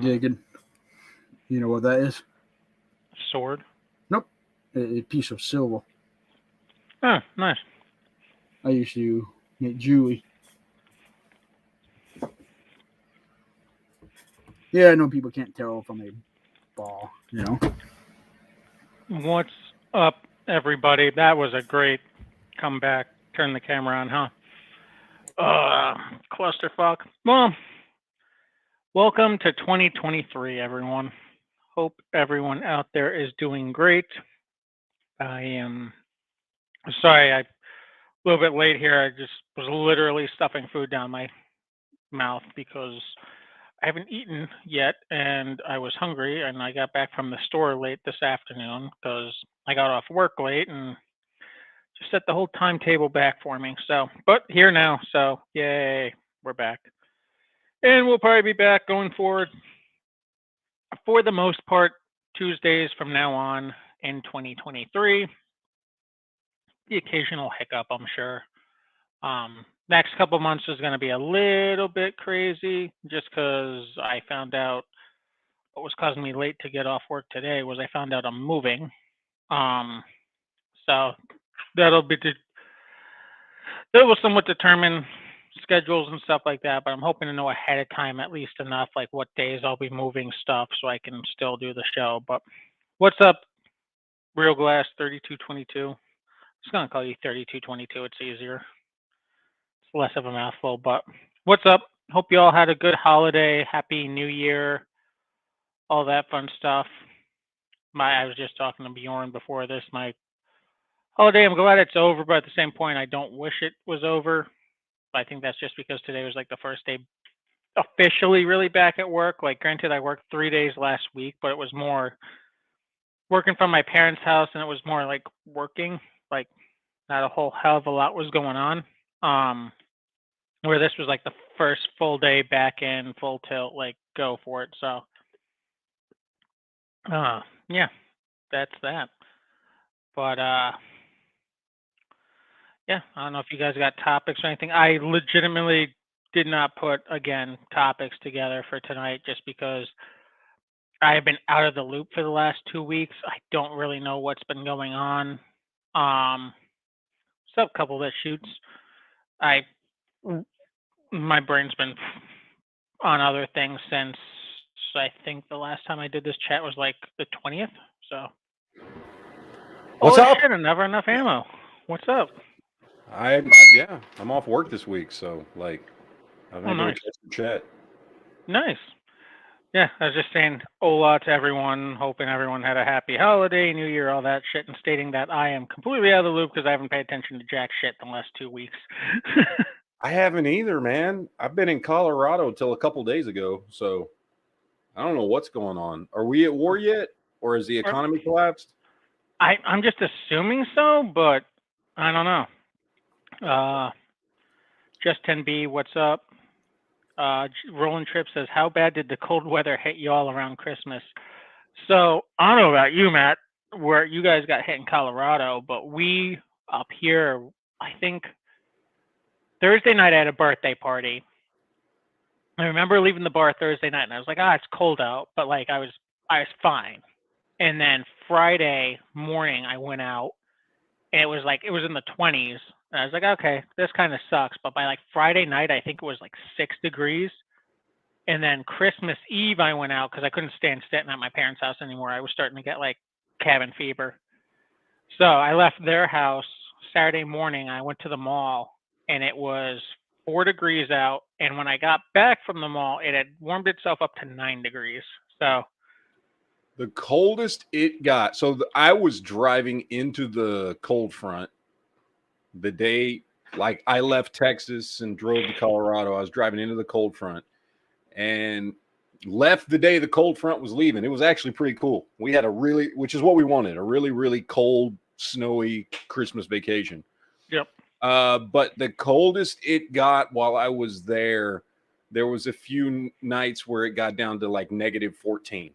digging. You know what that is? Sword. Nope. A piece of silver. Oh, nice. I used to make jewelry. Yeah, I know people can't tell from a ball, you know. What's up, everybody? That was a great comeback. Turn the camera on, huh? Clusterfuck. Well, welcome to 2023, everyone. Hope everyone out there is doing great. I am sorry, a little bit late here. I just was literally stuffing food down my mouth because I haven't eaten yet and I was hungry and I got back from the store late this afternoon because I got off work late and just set the whole timetable back for me. So, but here now. So, yay, we're back. And we'll probably be back going forward for the most part Tuesdays from now on in 2023. The occasional hiccup, I'm sure. Next couple months is going to be a little bit crazy just because I found out what was causing me late to get off work today was I found out I'm moving. So that'll be that will somewhat determine schedules and stuff like that. But I'm hoping to know ahead of time at least enough, like what days I'll be moving stuff, so I can still do the show. But what's up, Real Glass 3222? I'm just gonna call you 3222. It's easier. It's less of a mouthful. But what's up? Hope you all had a good holiday. Happy New Year. All that fun stuff. I was just talking to Bjorn before this. My holiday, I'm glad it's over, but at the same point, I don't wish it was over. I think that's just because today was like the first day officially really back at work. Like, granted, I worked 3 days last week, but it was more working from my parents' house, and it was more like working. Like, not a whole hell of a lot was going on. Where this was like the first full day back in, full tilt, like go for it. So, yeah, that's that. But yeah, I don't know if you guys got topics or anything. I legitimately did not put again topics together for tonight just because I have been out of the loop for the last 2 weeks. I don't really know what's been going on. So a couple that shoots. I my brain's been on other things since I think the last time I did this chat was like the 20th. So What's holy up? shit, and never enough ammo. What's up? I'm off work this week, so like I'm not nice. gonna catch the chat. Nice. Yeah, I was just saying hola to everyone, hoping everyone had a happy holiday, New Year, all that shit, and stating that I am completely out of the loop because I haven't paid attention to jack shit the last 2 weeks. I haven't either, man. I've been in Colorado till a couple days ago, so I don't know what's going on. Are we at war yet, or has the economy collapsed? I'm just assuming so, but I don't know. Just 10B, what's up? Rolling Trip says, how bad did the cold weather hit you all around Christmas? So I don't know about you, Matt, where you guys got hit in Colorado, but we up here, I think Thursday night I had a birthday party. I remember leaving the bar Thursday night and I was like, it's cold out, but like I was fine. And then Friday morning I went out and it was in the 20s. And I was like, okay, this kind of sucks. But by like Friday night, I think it was like 6 degrees. And then Christmas Eve, I went out because I couldn't stand sitting at my parents' house anymore. I was starting to get like cabin fever. So I left their house Saturday morning. I went to the mall and it was 4 degrees out. And when I got back from the mall, it had warmed itself up to 9 degrees. So the coldest it got. So I was driving into the cold front the day, like I left Texas and drove to Colorado. I was driving into the cold front and left the day the cold front was leaving. It was actually pretty cool. We had which is what we wanted, a really, really cold, snowy Christmas vacation. Yep. But the coldest it got while I was there was a few nights where it got down to like negative 14.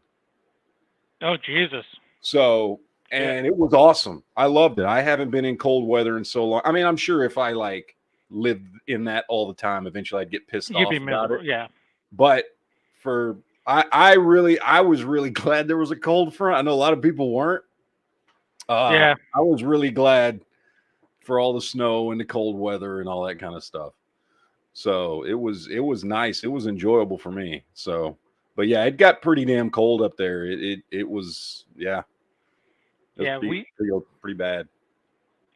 Oh, Jesus. So, and it was awesome. I loved it. I haven't been in cold weather in so long. I mean, I'm sure if I like lived in that all the time, eventually I'd get pissed off about it. Yeah. But for I was really glad there was a cold front. I know a lot of people weren't. Yeah. I was really glad for all the snow and the cold weather and all that kind of stuff. So it was nice. It was enjoyable for me. So, but yeah, it got pretty damn cold up there. It was yeah. It was Yeah, pretty bad.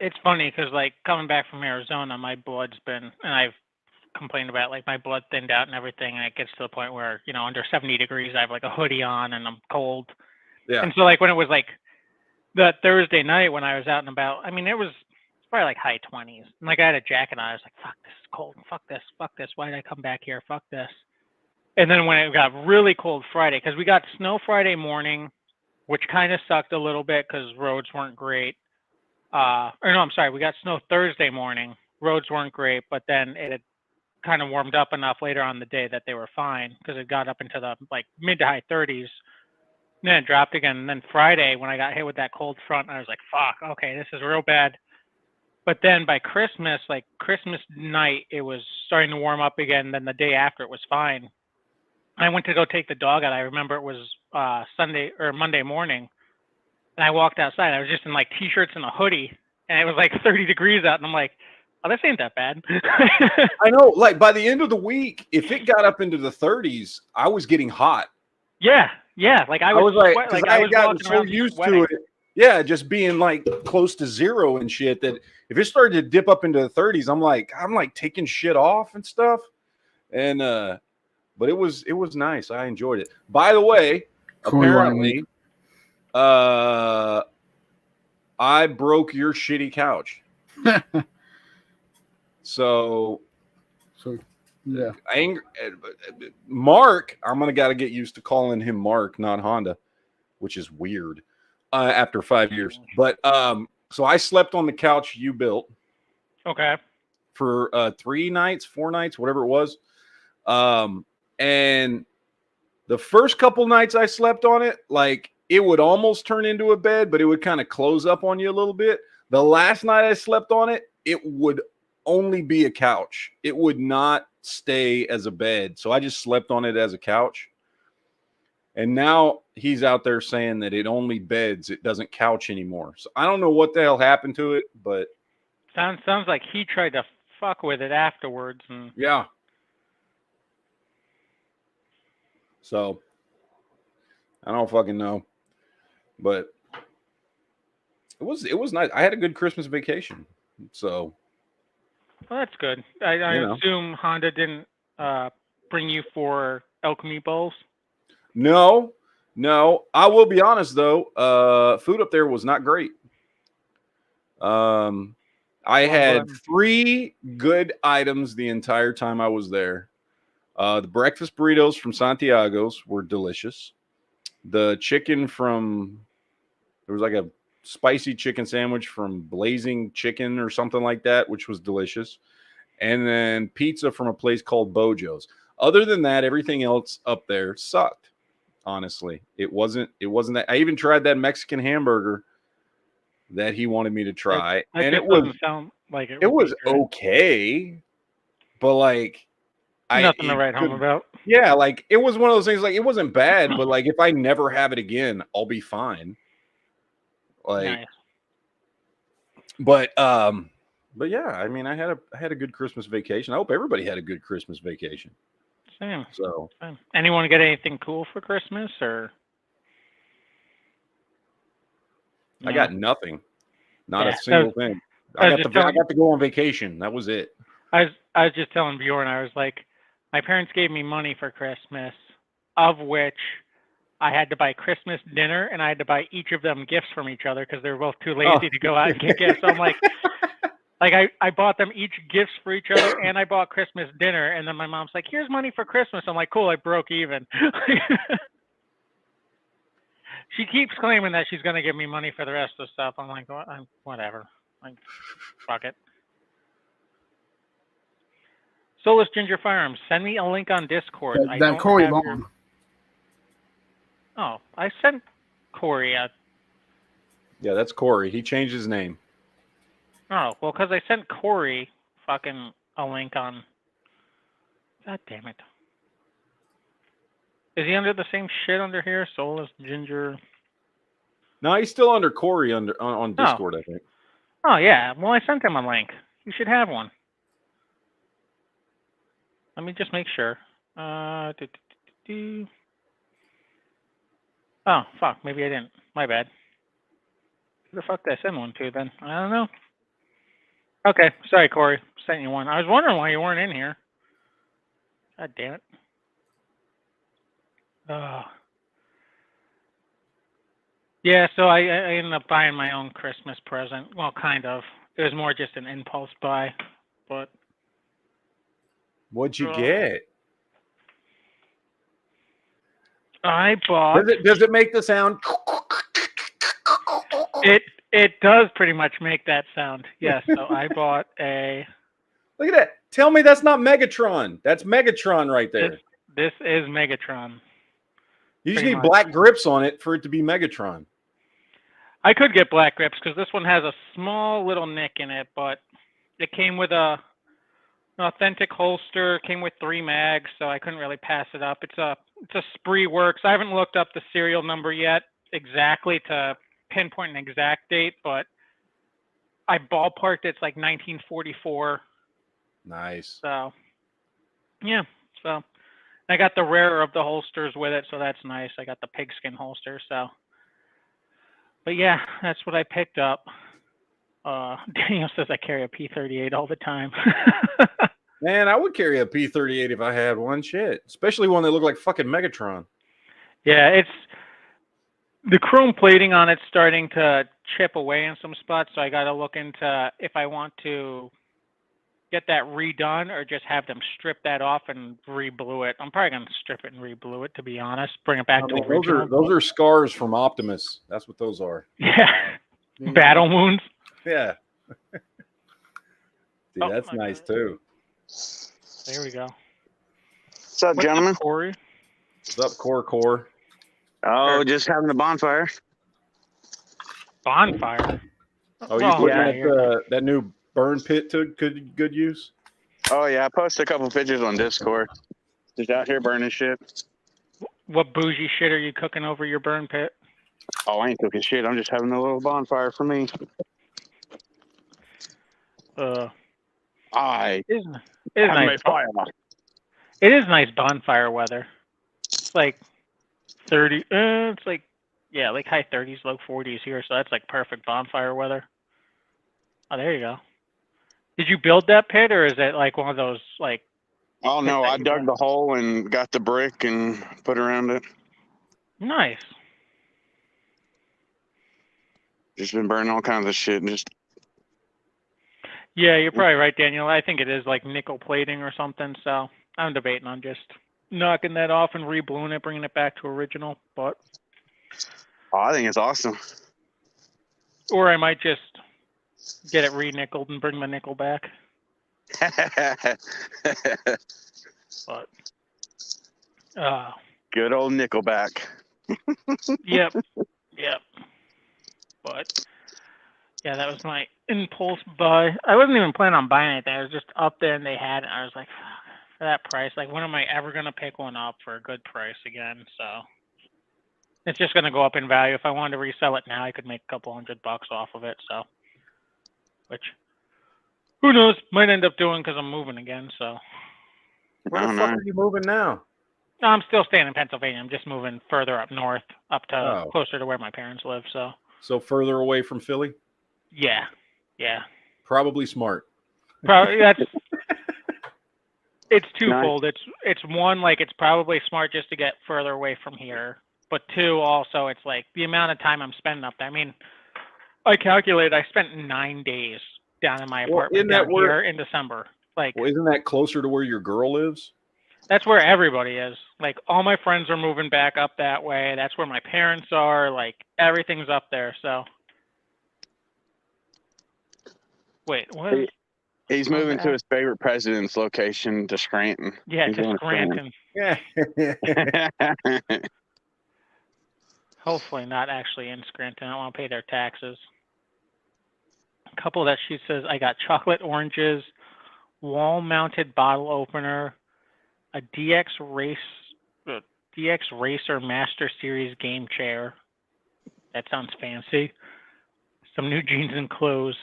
it's funny because like coming back from Arizona, my blood's been, and I've complained about like my blood thinned out and everything, and it gets to the point where under 70 degrees, I have like a hoodie on and I'm cold. Yeah. And so like when it was like the Thursday night when I was out and about, I mean it was probably like high 20s, and like I had a jacket on. I was like, fuck, this is cold. Fuck this. Why did I come back here? Fuck this. And then when it got really cold Friday, because we got snow Friday morning, which kind of sucked a little bit because roads weren't great. Or no, I'm sorry, we got snow Thursday morning. Roads weren't great, but then it had kind of warmed up enough later on the day that they were fine because it got up into the like mid to high 30s. And then it dropped again. And then Friday, when I got hit with that cold front, I was like, fuck, okay, this is real bad. But then by Christmas, like Christmas night, it was starting to warm up again. Then the day after, it was fine. I went to go take the dog out. I remember it was Sunday or Monday morning. And I walked outside. I was just in like t-shirts and a hoodie. And it was like 30 degrees out. And I'm like, oh, this ain't that bad. I know, like by the end of the week, if it got up into the 30s, I was getting hot. Yeah. Like I was like, like I I had was gotten walking so around used sweating. to it. Yeah, just being like close to zero and shit that if it started to dip up into the 30s, I'm like taking shit off and stuff. And but it was nice. I enjoyed it. By the way, apparently I broke your shitty couch. So yeah. Mark, I'm gonna gotta get used to calling him Mark, not Honda, which is weird after 5 years. But so I slept on the couch you built. Okay. For 4 nights, whatever it was. And the first couple nights I slept on it, like it would almost turn into a bed, but it would kind of close up on you a little bit. The last night I slept on it, it would only be a couch. It would not stay as a bed. So I just slept on it as a couch. And now he's out there saying that it only beds, it doesn't couch anymore. So I don't know what the hell happened to it, but sounds like he tried to fuck with it afterwards. And yeah. So I don't fucking know, but it was nice. I had a good Christmas vacation, so well, that's good. I assume Honda didn't bring you 4 elk meatballs. No. I will be honest though. Food up there was not great. I had 3 good items the entire time I was there. The breakfast burritos from Santiago's were delicious. The chicken there was like a spicy chicken sandwich from Blazing Chicken or something like that, which was delicious. And then pizza from a place called Bojo's. Other than that, everything else up there sucked. Honestly, it wasn't that. I even tried that Mexican hamburger that he wanted me to try, and it doesn't sound like it was okay, but like nothing to write home about. Yeah, like it was one of those things. Like it wasn't bad, but like if I never have it again, I'll be fine. Like, nice. But yeah, I mean, I had a good Christmas vacation. I hope everybody had a good Christmas vacation. Same. So, Same. Anyone get anything cool for Christmas or? No? I got nothing. Not a single thing. I got to go on vacation. That was it. I was just telling Bjorn, I was like, my parents gave me money for Christmas, of which I had to buy Christmas dinner, and I had to buy each of them gifts from each other because they were both too lazy to go out and get gifts. So I'm like I bought them each gifts for each other, and I bought Christmas dinner. And then my mom's like, "Here's money for Christmas." I'm like, "Cool, I broke even." She keeps claiming that she's gonna give me money for the rest of the stuff. I'm like, whatever. Like, fuck it. Soulless Ginger Firearms. Send me a link on Discord. That Corey Long. Oh, I sent Corey a... Yeah, that's Corey. He changed his name. Oh, well, because I sent Corey fucking a link on... God damn it. Is he under the same shit under here? Soulless Ginger. No, he's still under Corey on Oh. Discord, I think. Oh yeah. Well, I sent him a link. You should have one. Let me just make sure. Oh fuck. Maybe I didn't. My bad. Who the fuck did I send one to then? I don't know. Okay. Sorry, Corey. Sent you one. I was wondering why you weren't in here. God damn it. Yeah, so I ended up buying my own Christmas present. Well, kind of. It was more just an impulse buy, but What'd you get? I bought. Does it make the sound? It does pretty much make that sound. Yes. So I bought a. Look at that. Tell me that's not Megatron. That's Megatron right there. This is Megatron. You just need black grips on it for it to be Megatron. I could get black grips because this one has a small little nick in it, but it came with an authentic holster. Came with 3 mags, so I couldn't really pass it up. It's a Spree Works. I haven't looked up the serial number yet exactly to pinpoint an exact date, but I ballparked it's like 1944. Nice. So yeah, so I got the rarer of the holsters with it, so that's nice. I got the pigskin holster, so. But yeah, that's what I picked up. Daniel says I carry a P-38 all the time. Man, I would carry a P-38 if I had one. Shit, especially one that looked like fucking Megatron. Yeah, it's the chrome plating on it's starting to chip away in some spots, so I got to look into if I want to get that redone or just have them strip that off and re-blue it. I'm probably going to strip it and re-blue it, to be honest. Bring it back to original. Those are scars from Optimus. That's what those are. Yeah. Battle wounds. Yeah. Dude, that's nice too. There we go. What's up, gentlemen? Corey? What's up, Core? Oh, just having a bonfire. Bonfire? Oh, you putting that new burn pit to good use? Oh, yeah. I posted a couple pictures on Discord. Just out here burning shit. What bougie shit are you cooking over your burn pit? Oh, I ain't cooking shit. I'm just having a little bonfire for me. I it is nice. Fire. It is nice bonfire weather. It's like 30. It's like like high 30s, low 40s here. So that's like perfect bonfire weather. Oh, there you go. Did you build that pit, or is it like one of those like? Oh no, I dug the hole and got the brick and put around it. Nice. Just been burning all kinds of shit and just. Yeah, you're probably right, Daniel. I think it is like nickel plating or something. So I'm debating on just knocking that off and re-bluing it, bringing it back to original. But I think it's awesome. Or I might just get it re-nickeled and bring the nickel back. But good old Nickelback. Yep. But yeah, that was my impulse buy. I wasn't even planning on buying anything. I was just up there and they had it. I was like, for that price, like, when am I ever gonna pick one up for a good price again? So it's just gonna go up in value. If I wanted to resell it now, I could make a couple $100 off of it. So, which who knows? Might end up doing because I'm moving again. So where the fuck are you moving now? No, I'm still staying in Pennsylvania. I'm just moving further up north, up to closer to where my parents live. So further away from Philly? Yeah. Probably smart. Probably it's twofold. Nice. It's one, like, it's probably smart just to get further away from here. But two, also, it's like the amount of time I'm spending up there. I mean, I calculated I spent 9 days down in my apartment here in December. Like, isn't that closer to where your girl lives? That's where everybody is. Like, all my friends are moving back up that way. That's where my parents are. Like, everything's up there. So, wait, what? He's moving to his favorite president's location, to Scranton. Yeah, to Scranton. Yeah. Hopefully not actually in Scranton. I don't want to pay their taxes. A couple that she says, I got chocolate oranges, wall-mounted bottle opener, a DX DX Racer Master Series game chair. That sounds fancy. Some new jeans and clothes.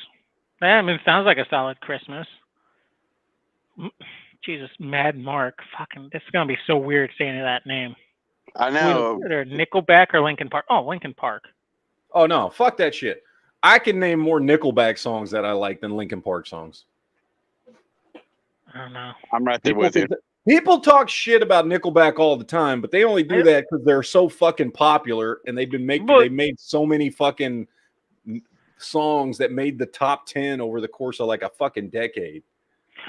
I mean, it sounds like a solid Christmas. Jesus, Mad Mark. Fucking, this is gonna be so weird saying that name. I know. Either Nickelback or Linkin Park. Oh, Linkin Park. Oh no, fuck that shit. I can name more Nickelback songs that I like than Linkin Park songs. I don't know. I'm right there with you. People talk shit about Nickelback all the time, but they only do that because they're so fucking popular and they've been they made so many fucking songs that made the top 10 over the course of like a fucking decade.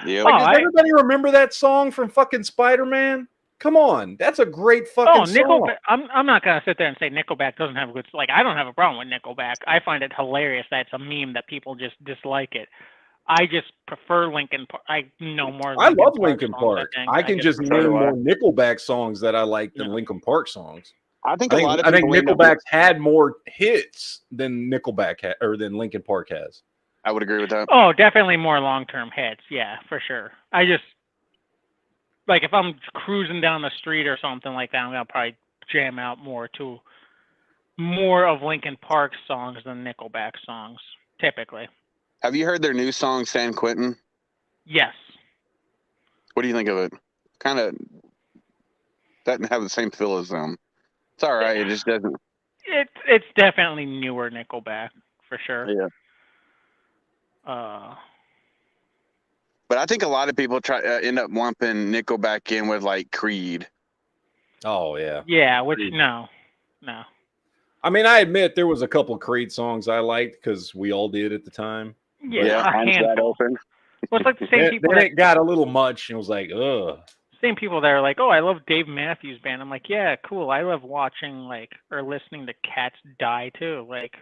Yeah. Like, does everybody remember that song from fucking Spider-Man? Come on, that's a great fucking song. Nickelback. I'm not gonna sit there and say Nickelback doesn't have a good. Like, I don't have a problem with Nickelback. I find it hilarious that it's a meme that people just dislike it. I just prefer Linkin Park. I know more. I love Linkin Park. I can just name more Nickelback songs that I like than Linkin Park songs. I think a lot of people. I think Nickelback's had more hits than Nickelback or than Linkin Park has. I would agree with that. Oh, definitely more long-term hits. Yeah, for sure. I just like if I'm cruising down the street or something like that, I'm gonna probably jam out more of Linkin Park songs than Nickelback songs, typically. Have you heard their new song, San Quentin? Yes. What do you think of it? Kind of doesn't have the same feel as them. It's all right. It just doesn't. It's definitely newer Nickelback for sure. Yeah. But I think a lot of people end up lumping Nickelback in with like Creed. Oh yeah. Yeah, which no. I mean, I admit there was a couple of Creed songs I liked because we all did at the time. Yeah, a handful. Well, it's like the same people. Then it got a little much, and it was like, ugh. Same people that are like, oh, I love Dave Matthews Band. I'm like, yeah, cool. I love watching or listening to cats die too. Like,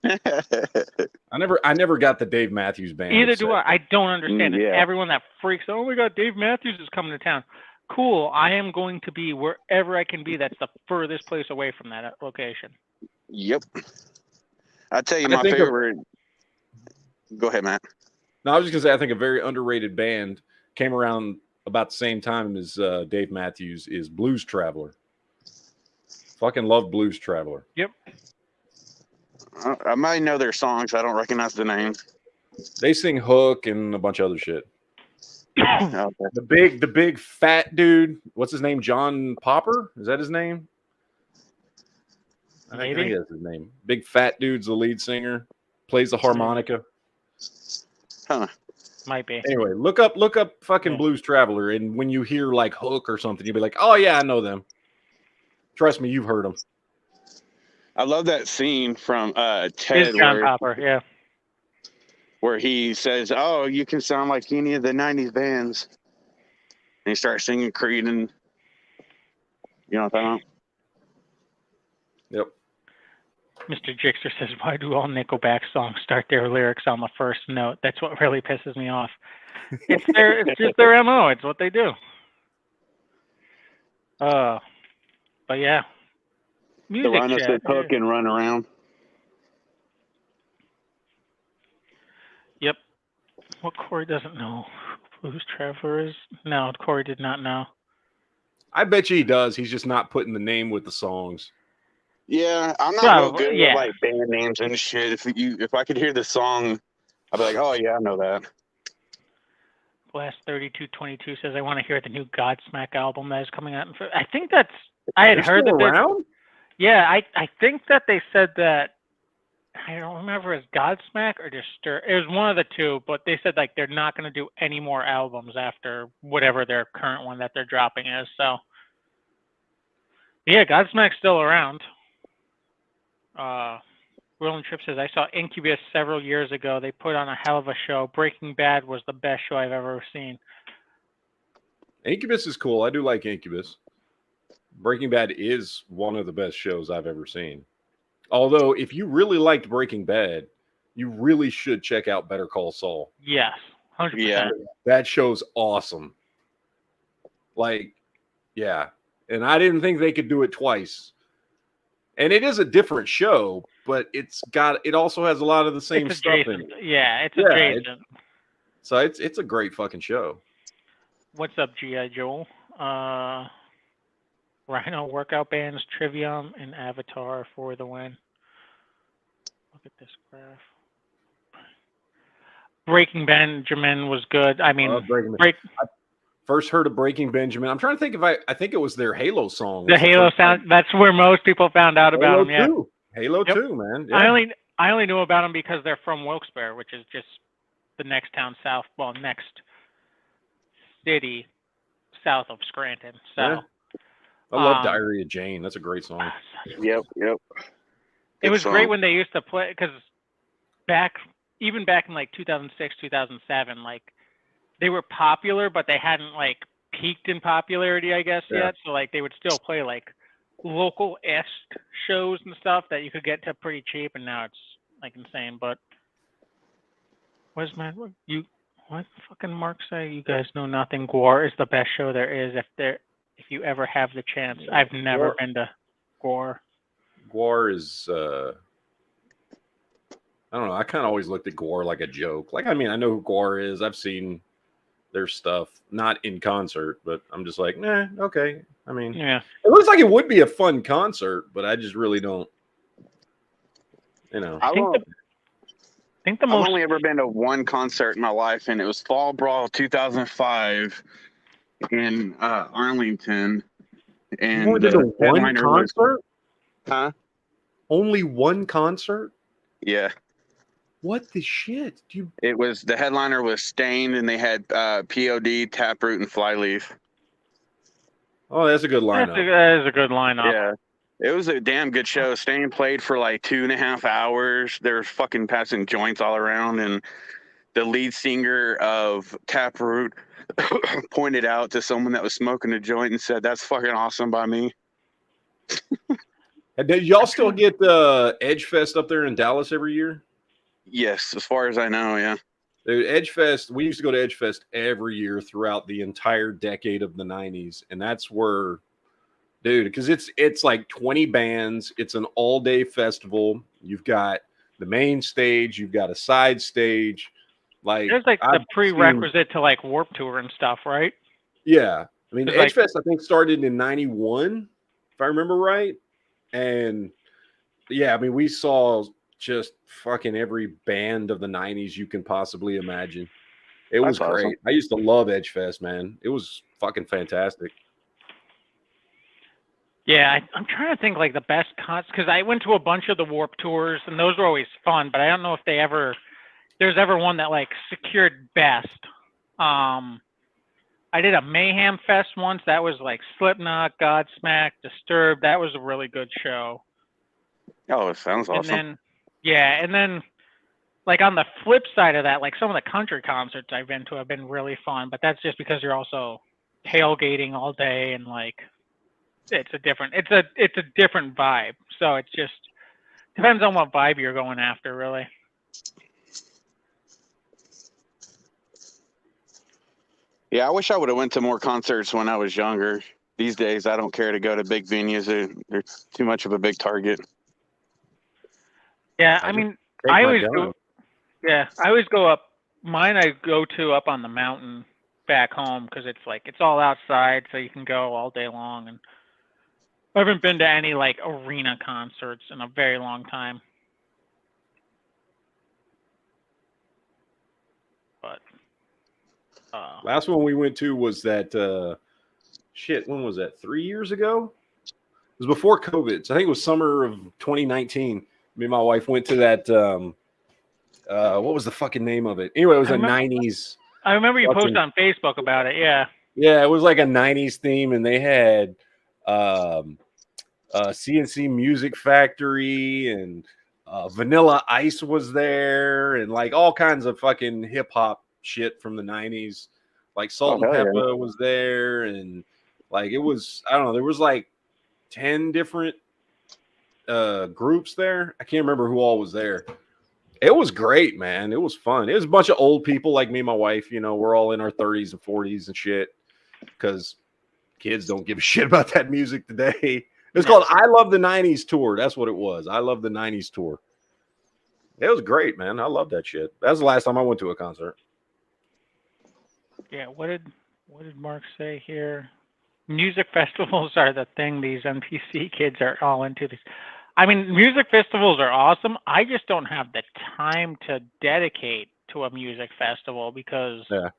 I never got the Dave Matthews Band. Either do I. I don't understand it. Yeah. Everyone that freaks, oh my God, Dave Matthews is coming to town. Cool. I am going to be wherever I can be. That's the furthest place away from that location. Yep. I tell you, my favorite. Go ahead, Matt. No, I was just gonna say I think a very underrated band came around about the same time as Dave Matthews is Blues Traveler. Fucking love Blues Traveler. Yep. I might know their songs. I don't recognize the name. They sing Hook and a bunch of other shit. Okay. The big fat dude. What's his name? John Popper? Is that his name? I think that's his name. Big fat dude's the lead singer. Plays the harmonica. Huh. Might be. Anyway, look up fucking Blues Traveler, and when you hear like Hook or something, you'll be like, oh yeah, I know them. Trust me, you've heard them. I love that scene from Ted. It's John Popper, yeah. Where he says, "Oh, you can sound like any of the '90s bands," and he starts singing Creed, and you know what I'm talking Yep. Mr. Jixter says, why do all Nickelback songs start their lyrics on the first note? That's what really pisses me off. It's just their MO. It's what they do. But yeah. Music the run us chat. with Hook and Run Around. Yep. What Corey doesn't know who Blues Traveler is? No, Corey did not know. I bet you he does. He's just not putting the name with the songs. Yeah, I'm not real good with like band names and shit. If I could hear the song, I'd be like, oh yeah, I know that. Blast 3222 says, I want to hear the new Godsmack album that is coming out. I think that's. I had heard that. Around? Yeah, I think that they said that. I don't remember if it's Godsmack or Disturb. It was one of the two, but they said like they're not going to do any more albums after whatever their current one that they're dropping is. So, yeah, Godsmack's still around. Rolling Trip says, I saw Incubus several years ago. They put on a hell of a show. Breaking Bad was the best show I've ever seen. Incubus is cool. I do like Incubus. Breaking Bad is one of the best shows I've ever seen. Although, if you really liked Breaking Bad, you really should check out Better Call Saul. Yes, 100%. Yeah. That show's awesome. Like, yeah. And I didn't think they could do it twice. And it is a different show, but it also has a lot of the same stuff in it. Yeah, it's adjacent. So it's a great fucking show. What's up, G.I. Joel? Rhino workout bands, Trivium, and Avatar for the win. Look at this graph. Breaking Benjamin was good. I mean, Breaking break I first heard of Breaking Benjamin. I'm trying to think if I think it was their Halo song. the was Halo first sound. time. That's where most people found out about Halo them. Yeah, 2. Halo Yep. 2, man. I Yeah. only knew about them because they're from Wilkes-Barre, which is just the next town south. Well, next city south of Scranton. So. Yeah. I love Diary of Jane. That's a great song. Yep. It was Good great song. when they used to play because even back in like 2006, 2007, like they were popular, but they hadn't like peaked in popularity, I guess, Yeah. yet. So like they would still play like local-esque shows and stuff that you could get to pretty cheap, and now it's like insane. But what fucking Mark say? You guys know nothing. Gore is the best show there is. If you ever have the chance, I've never Gore. been to Gore. Gore is I don't know. I kind of always looked at Gore like a joke. Like, I mean, I know who Gore is. I've seen their stuff, not in concert, but I'm just like, nah, okay. I mean, Yeah. it looks like it would be a fun concert, but I just really don't, you know. I think the I've most only ever been to one concert in my life, and it was Fall Brawl 2005 in Arlington. And More than the one headliner was, concert? huh? Only one concert? Yeah. What the shit? It was the headliner was Stained, and they had POD, Taproot, and Flyleaf. Oh, that's a good lineup. that is a good lineup. Yeah. It was a damn good show. Stained played for like 2.5 hours. They were fucking passing joints all around, and the lead singer of Taproot pointed out to someone that was smoking a joint and said, "That's fucking awesome by me." And did y'all still get Edge Fest up there in Dallas every year? Yes, as far as I know, yeah. Dude, Edge Fest, we used to go to Edge Fest every year throughout the entire decade of the 90s. And that's where, dude, because it's like 20 bands. It's an all-day festival. You've got the main stage. You've got a side stage. Like, There's like the I've prerequisite to like Warped Tour and stuff, right? Yeah. I mean, It's Edge Fest, I think, started in 91, if I remember right. And yeah, I mean, we saw just fucking every band of the 90s you can possibly imagine. It was That's great. awesome. I used to love Edge Fest, man. It was fucking fantastic. Yeah, I'm trying to think like the best cons because I went to a bunch of the Warped Tours and those were always fun, but I don't know if there's ever one that like secured best. I did a Mayhem Fest once. That was like Slipknot, Godsmack, Disturbed. That was a really good show. Oh, it sounds awesome. And then like on the flip side of that, like some of the country concerts I've been to have been really fun, but that's just because you're also tailgating all day and like it's a different vibe. So it just depends on what vibe you're going after, really. Yeah, I wish I would have went to more concerts when I was younger. These days, I don't care to go to big venues. They're too much of a big target. Yeah, I mean, I always go up. Mine I go to up on the mountain back home because it's all outside, so you can go all day long. And I haven't been to any like arena concerts in a very long time. But last one we went to was that when was that? 3 years ago? It was before COVID. So I think it was summer of 2019. Me and my wife went to that what was the fucking name of it? Anyway, it was a 90s. I remember you posted on Facebook about it, yeah. Yeah, it was like a 90s theme, and they had CNC Music Factory and Vanilla Ice was there, and like all kinds of fucking hip hop shit from the 90s. Like Salt and Pepper was there, and like it was, I don't know, there was like 10 different groups there. I can't remember who all was there. It was great, man. It was fun. It was a bunch of old people like me and my wife. You know, we're all in our 30s and 40s and shit because kids don't give a shit about that music today. It's called I Love the 90s Tour. That's what it was. I Love the 90s Tour. It was great, man. I love that shit. That's the last time I went to a concert. Yeah, what did Mark say here? music festivals are the thing these NPC kids are all into. These, I mean, music festivals are awesome. I just don't have the time to dedicate to a music festival because, Yeah.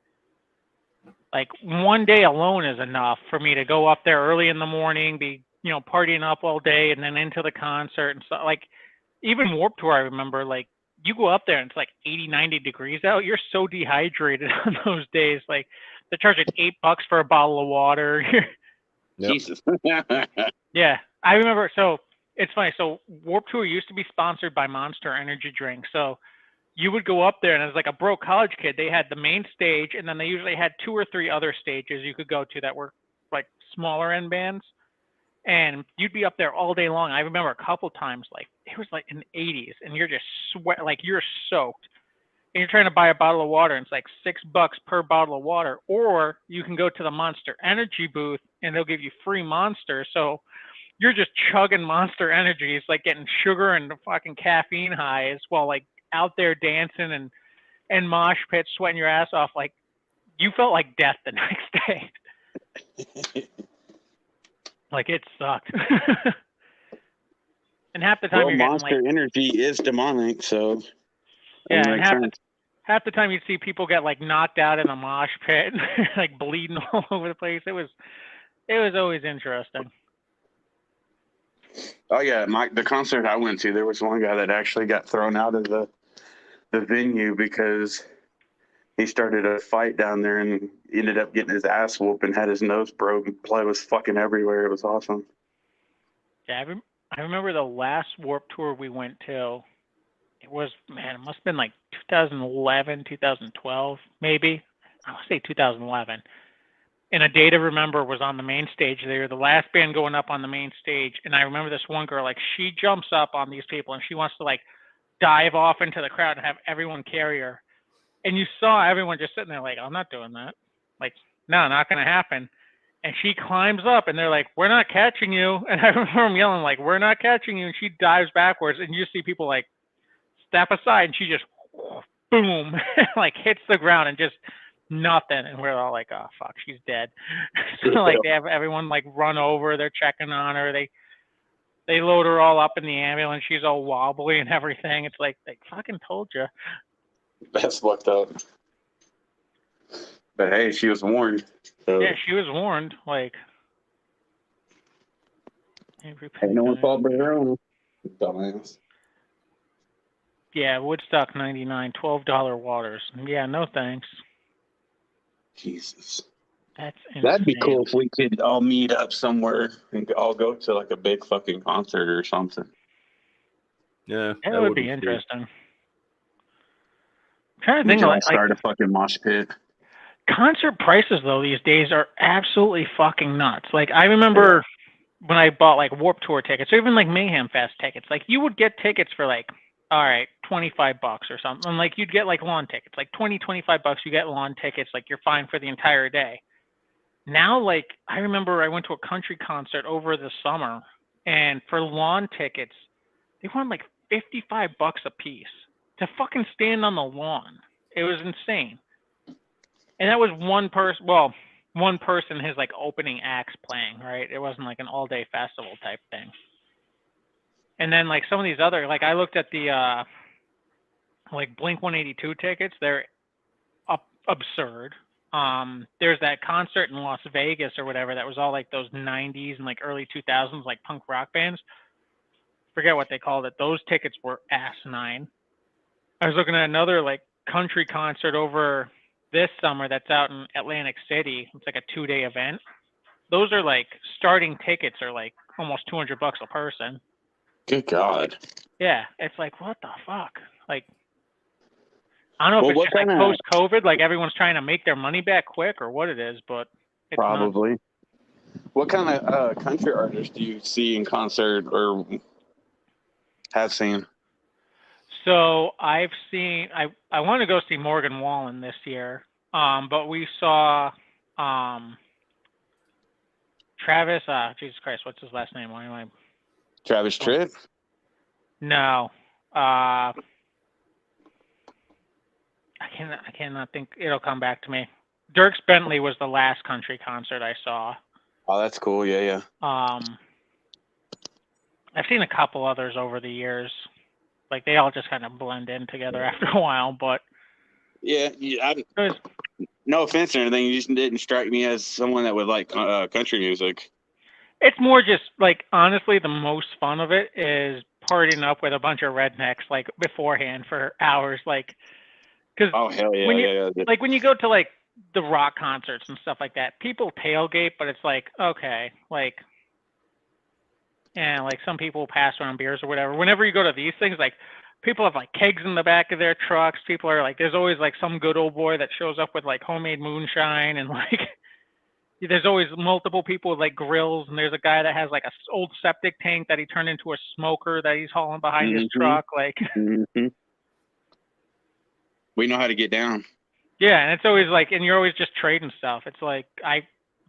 like, one day alone is enough for me to go up there early in the morning, be partying up all day, and then into the concert and stuff. Like, even Warped Tour, I remember, like, you go up there and it's like 80, 90 degrees out. You're so dehydrated on those days. Like, they're charging $8 for a bottle of water. Yep. Jesus. Yeah, I remember. So it's funny. So Warped Tour used to be sponsored by Monster Energy Drink. So you would go up there, and as like a broke college kid, they had the main stage, and then they usually had 2 or 3 other stages you could go to that were like smaller end bands. And you'd be up there all day long. I remember a couple times, like it was like in the 80s, and you're just sweat, like you're soaked, and you're trying to buy a bottle of water, and it's like $6 per bottle of water. Or you can go to the Monster Energy booth, and they'll give you free Monster. So you're just chugging Monster Energy. It's like getting sugar and fucking caffeine highs while like out there dancing and mosh pits, sweating your ass off. Like you felt like death the next day. Like it sucked. And half the time Well, you're getting Monster like Energy is demonic, so yeah, that and makes sense. half the time you'd see people get like knocked out in a mosh pit, like bleeding all over the place. It was always interesting. Oh yeah, the concert I went to, there was one guy that actually got thrown out of the venue because he started a fight down there and ended up getting his ass whooped and had his nose broken. Blood was fucking everywhere. It was awesome. Yeah, I remember the last Warped Tour we went to. It was, man, it must have been like 2011, 2012, maybe. I would say 2011. And A Day to Remember was on the main stage. They were the last band going up on the main stage. And I remember this one girl, like, she jumps up on these people and she wants to, like, dive off into the crowd and have everyone carry her. And you saw everyone just sitting there like, I'm not doing that. Like, no, not going to happen. And she climbs up and they're like, we're not catching you. And I remember them yelling, like, we're not catching you. And she dives backwards and you see people, like, step aside and she just, boom, like, hits the ground and just nothing. And we're all like, oh, fuck, she's dead. So, like, they have everyone, like, run over. They're checking on her. They load her all up in the ambulance. She's all wobbly and everything. It's like, they fucking told you. That's fucked up. But hey, she was warned. So Yeah, she was warned. Like, ain't no one fault but her own. Dumbass. Yeah, Woodstock 99, $12 waters. Yeah, no thanks. Jesus. That's insane. That'd be cool if we could all meet up somewhere and all go to like a big fucking concert or something. Yeah, That would be interesting. I'm trying to We think could all like start a fucking mosh pit. concert prices though these days are absolutely fucking nuts. Like I remember when I bought like Warped Tour tickets or even like Mayhem Fest tickets, like you would get tickets for like, all right, $25 or something. And like you'd get like lawn tickets, like $25, you get lawn tickets, like you're fine for the entire day. Now, like, I remember I went to a country concert over the summer, and for lawn tickets, they wanted like $55 a piece to fucking stand on the lawn. It was insane. And that was one person, well, one person, his like opening acts playing, right? It wasn't like an all day festival type thing. And then like some of these other, like I looked at the, like Blink 182 tickets, they're absurd. There's that concert in Las Vegas or whatever that was all like those 90s and like early 2000s like punk rock bands. Forget what they called it. Those tickets were asinine. I was looking at another like country concert over this summer that's out in Atlantic City. It's like a 2-day event. Those are like starting tickets are like almost $200 a person. Good God. Yeah, it's like what the fuck? Like I don't know if it's just like post-COVID, like everyone's trying to make their money back quick or what it is, but it's probably. nuts. What kind of country artists do you see in concert or have seen? So I've seen, I want to go see Morgan Wallen this year, but we saw Travis, Jesus Christ, what's his last name? Why am I? Travis Tritt? No. I cannot think. It'll come back to me. Dierks Bentley was the last country concert I saw. Oh, that's cool. Yeah, yeah. I've seen a couple others over the years. Like they all just kind of blend in together after a while, but Yeah, no offense or anything. You just didn't strike me as someone that would like country music. it's more just like honestly, the most fun of it is partying up with a bunch of rednecks like beforehand for hours, like because Oh hell yeah, when you yeah. like when you go to like the rock concerts and stuff like that, people tailgate, but it's like okay, like like some people pass around beers or whatever. Whenever you go to these things, like people have like kegs in the back of their trucks. People are like, there's always like some good old boy that shows up with like homemade moonshine and like there's always multiple people with like grills, and there's a guy that has like a old septic tank that he turned into a smoker that he's hauling behind his truck. Like, we know how to get down. yeah, and it's always like, and you're always just trading stuff. It's like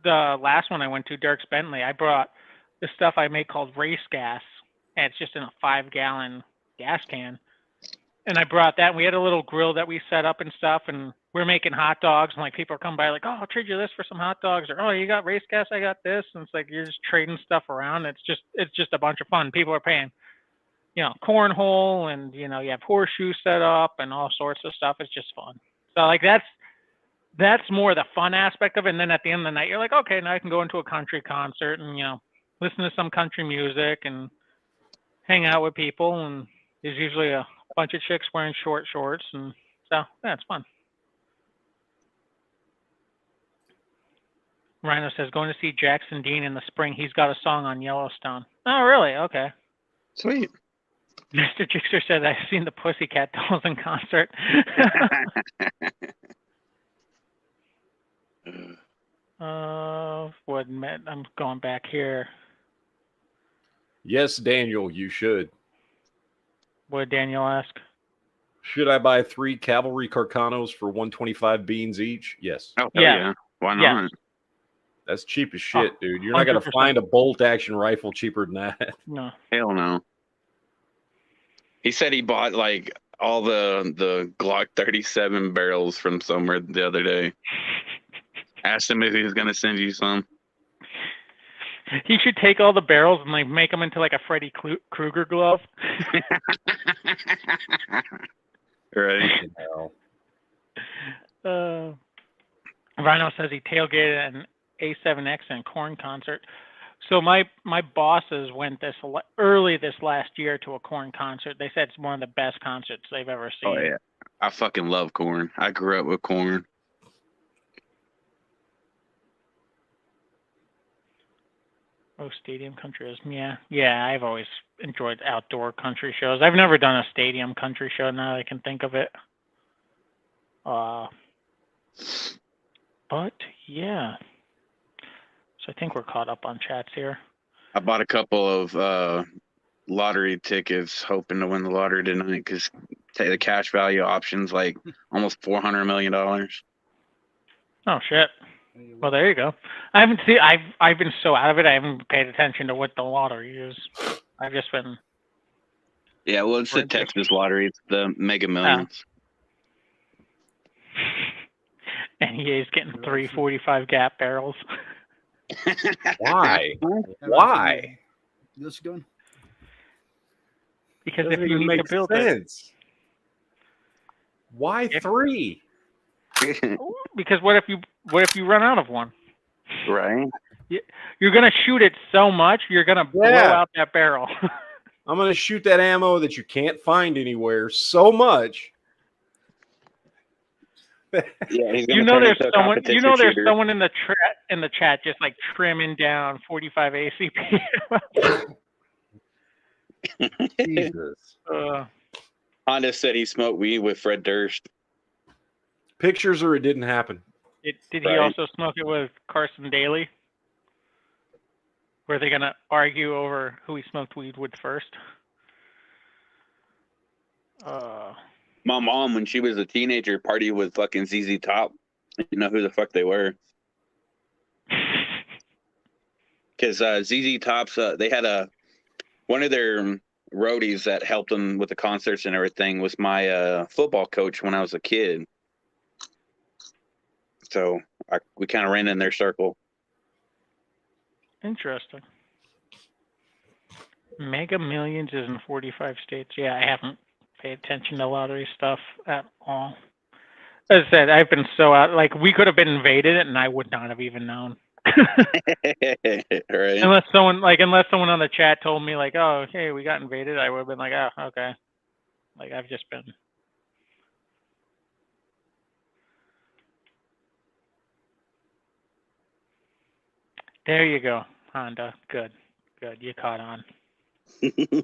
the last one I went to, Dirks Bentley, I brought the stuff I make called race gas, and it's just in a 5-gallon gas can. And I brought that, and we had a little grill that we set up and stuff, and we're making hot dogs, and like people are coming by like, oh, I'll trade you this for some hot dogs, or oh, you got race gas, I got this, and it's like you're just trading stuff around. It's just a bunch of fun. People are paying, cornhole, and you have horseshoes set up and all sorts of stuff. It's just fun. So like that's more the fun aspect of it. And then at the end of the night, you're like, okay, now I can go into a country concert and listen to some country music and hang out with people, and there's usually a bunch of chicks wearing short shorts, and so yeah, it's fun. Rhino says going to see Jackson Dean in the spring. He's got a song on Yellowstone. Oh, really? Okay. Sweet. Mr. Jixer said I've seen the Pussycat Dolls in concert. I'm going back here. Yes, Daniel, you should. What did Daniel ask? Should I buy 3 Cavalry Carcanos for 125 beans each? Yes. Oh, yeah. Why not? Yes. That's cheap as shit, dude. You're not going to 100%. find a bolt-action rifle cheaper than that. No. Hell no. He said he bought like all the Glock 37 barrels from somewhere the other day. Asked him if he was going to send you some. He should take all the barrels and like make them into like a Freddy Krueger glove. Right. Rhino says he tailgated an A7X and Korn concert. So my bosses went early this last year to a Korn concert. They said it's one of the best concerts they've ever seen. Oh yeah, I fucking love Korn. I grew up with Korn. Oh, stadium country is yeah. I've always enjoyed outdoor country shows. I've never done a stadium country show. Now that I can think of it. But yeah. So I think we're caught up on chats here. I bought a couple of lottery tickets, hoping to win the lottery tonight, because the cash value option's like almost $400 million. Oh shit. Well, there you go. I haven't seen. I've been so out of it. I haven't paid attention to what the lottery is. I've just been. Yeah, well, it's the Texas lottery. It's the Mega Millions. And EA's getting 345 Gap barrels. Why? Why? This going? Because Doesn't if you even need make to build sense. Why 3? Because what if you run out of one? Right. You're gonna shoot it so much, you're gonna blow out that barrel. I'm gonna shoot that ammo that you can't find anywhere so much. Yeah, he's you know there's someone. You know there's someone in the chat just like trimming down 45 ACP. Jesus. Honda said he smoked weed with Fred Durst. Pictures or it didn't happen. Did he also smoke it with Carson Daly? Were they gonna argue over who he smoked weed with first? My mom, when she was a teenager, partied with fucking ZZ Top. You know who the fuck they were? Because ZZ Top's, they had one of their roadies that helped them with the concerts and everything was my football coach when I was a kid. So we kind of ran in their circle. Interesting. Mega Millions is in 45 states. Yeah, I haven't paid attention to lottery stuff at all. As I said, I've been so out. Like, we could have been invaded, and I would not have even known. Right. unless someone on the chat told me, like, oh, hey, we got invaded, I would have been like, oh, okay. Like, I've just been. There you go, Honda. Good. You caught on. You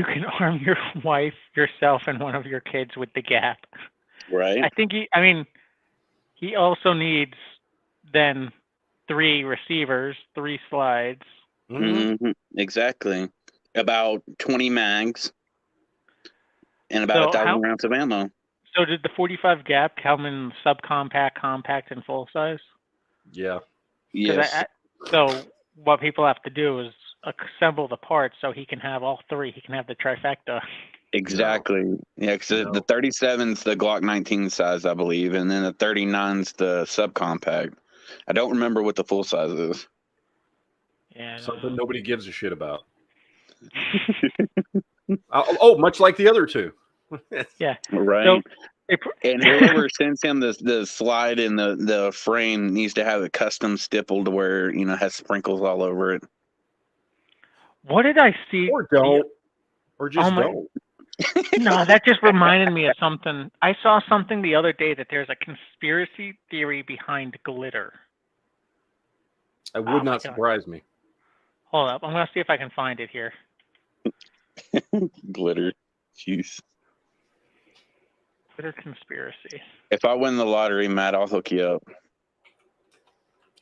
can arm your wife, yourself, and one of your kids with the gap. Right. I think he also needs then 3 receivers, 3 slides. Mm-hmm. Exactly. About 20 mags and about 1,000 rounds of ammo. So did the 45 gap come in subcompact, compact, and full size? Yeah. Yes. So what people have to do is assemble the parts so he can have all 3. He can have the trifecta. Exactly. No. Yeah, because the 37's the Glock 19 size, I believe, and then the 39's the subcompact. I don't remember what the full size is. Yeah. Something nobody gives a shit about. Much like the other 2. Yeah. Right. So, and whoever sends him the slide and the frame needs to have it custom stippled where, has sprinkles all over it. What did I see? Or don't. Or just don't. No, that just reminded me of something. I saw something the other day that there's a conspiracy theory behind glitter. It would not surprise me. Hold up. I'm going to see if I can find it here. Glitter. Jeez. Glitter conspiracy. If I win the lottery, Matt, I'll hook you up.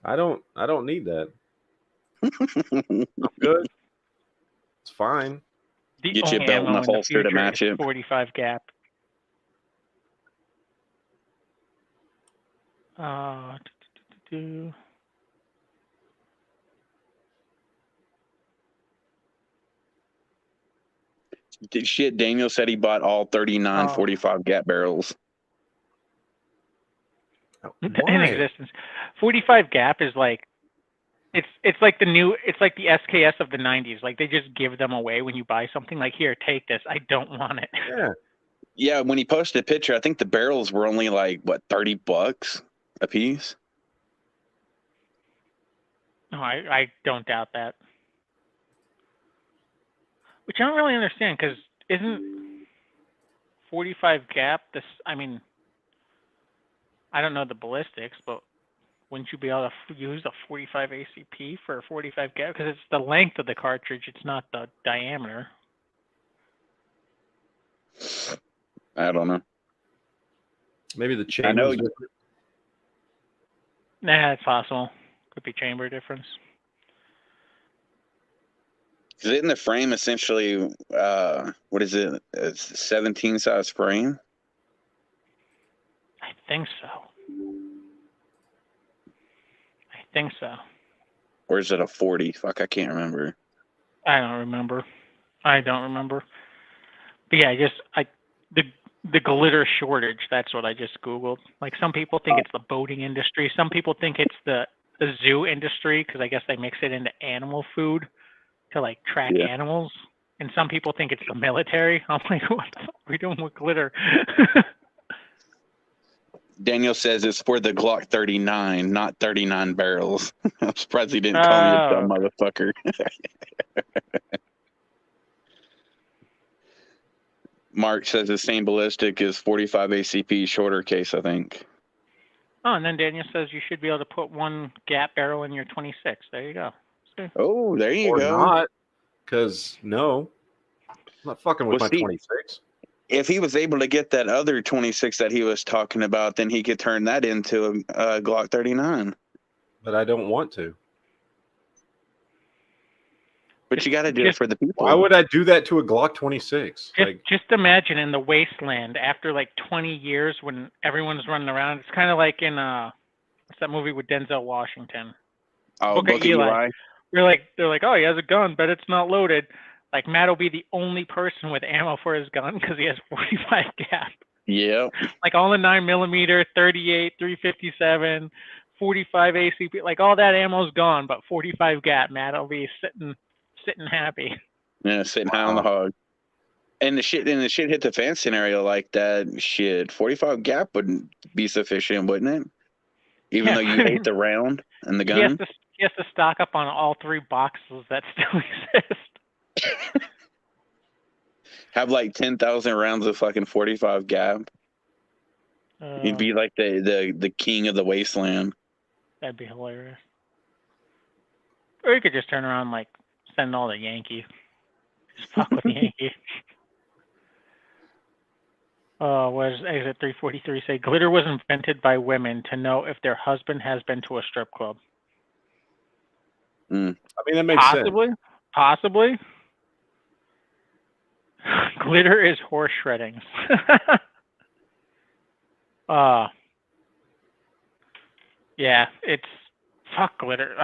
I don't need that. I'm good. It's fine. Get your belt and a holster to match it. 45 gap. Shit, Daniel said he bought all 39 45 gap barrels. In existence. 45 gap is like, it's like the SKS of the 90s. Like, they just give them away when you buy something. Like, here, take this. I don't want it. Yeah. Yeah, when he posted a picture, I think the barrels were only like, what, $30 a piece? No, I don't doubt that. Which I don't really understand, because isn't 45 gap this? I mean, I don't know the ballistics, but wouldn't you be able to use a 45 ACP for a 45 gap? Because it's the length of the cartridge, it's not the diameter. I don't know. Maybe the chamber. Nah, it's possible. Could be chamber difference. Isn't the frame essentially, what is it? It's a 17 size frame? I think so. Or is it a 40? Fuck, I can't remember. I don't remember. But yeah, the glitter shortage, that's what I just Googled. Like, some people think it's the boating industry. Some people think it's the zoo industry, because I guess they mix it into animal food to, like, track animals. And some people think it's the military. I'm like, what the fuck are we doing with glitter? Daniel says it's for the Glock 39, not 39 barrels. I'm surprised he didn't call me a dumb motherfucker. Mark says the same ballistic is 45 ACP, shorter case, I think. Oh, and then Daniel says you should be able to put 1 gap barrel in your 26. There you go. See? Oh, there you go. Or not, because I'm not fucking with my 26. If he was able to get that other 26 that he was talking about, then he could turn that into a Glock 39. But I don't want to. But you got to do it for the people. Why would I do that to a Glock 26? Just imagine in the wasteland after like 20 years when everyone's running around. It's kind of like in what's that movie with Denzel Washington? Oh, Book of Eli. They're like, oh, he has a gun, but it's not loaded. Like, Matt will be the only person with ammo for his gun because he has 45 gap. Yeah. Like all the 9mm, 38, 357, 45 ACP, like all that ammo's gone, but 45 gap, Matt will be sitting happy. Yeah, sitting high on the hog. And the shit hit the fan scenario like that, shit, 45 gap wouldn't be sufficient, wouldn't it? Even though you hate the round and the gun. He has to stock up on all 3 boxes that still exist. Have like 10,000 rounds of fucking 45 gap. He'd be like the king of the wasteland. That'd be hilarious. Or you could just turn around and like send all the Yankee. Just fuck with the Yankee. What does exit 343 say? Glitter was invented by women to know if their husband has been to a strip club. I mean, that makes sense. Possibly. Glitter is horse shredding. Yeah, it's fuck glitter.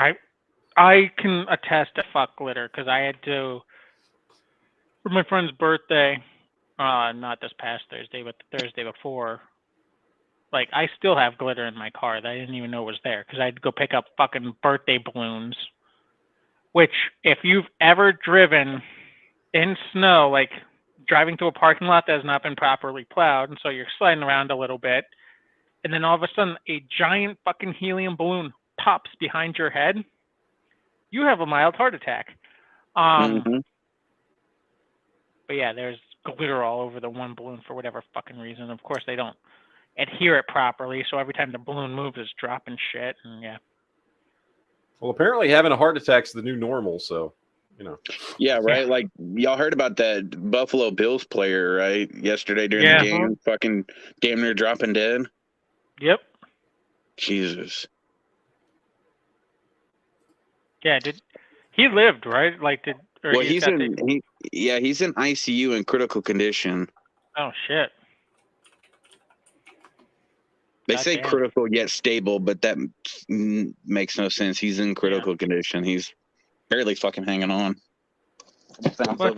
I can attest to fuck glitter because I had to, for my friend's birthday, not this past Thursday, but the Thursday before, like, I still have glitter in my car that I didn't even know was there because I had to go pick up fucking birthday balloons, which, if you've ever driven in snow, like, driving to a parking lot that has not been properly plowed, and so you're sliding around a little bit, and then all of a sudden a giant fucking helium balloon pops behind your head, you have a mild heart attack. But yeah, there's glitter all over the one balloon for whatever fucking reason. Of course, they don't adhere it properly, so every time the balloon moves, it's dropping shit, and yeah. Well, apparently having a heart attack's the new normal, so, you know. Yeah, right? Like, y'all heard about that Buffalo Bills player, right? Yesterday during the game, fucking damn near dropping dead. Yep. Jesus. Yeah, he lived, right? Like, he's in ICU in critical condition. Oh shit. They say critical yet stable, but that makes no sense. He's in critical condition. He's barely fucking hanging on. Well,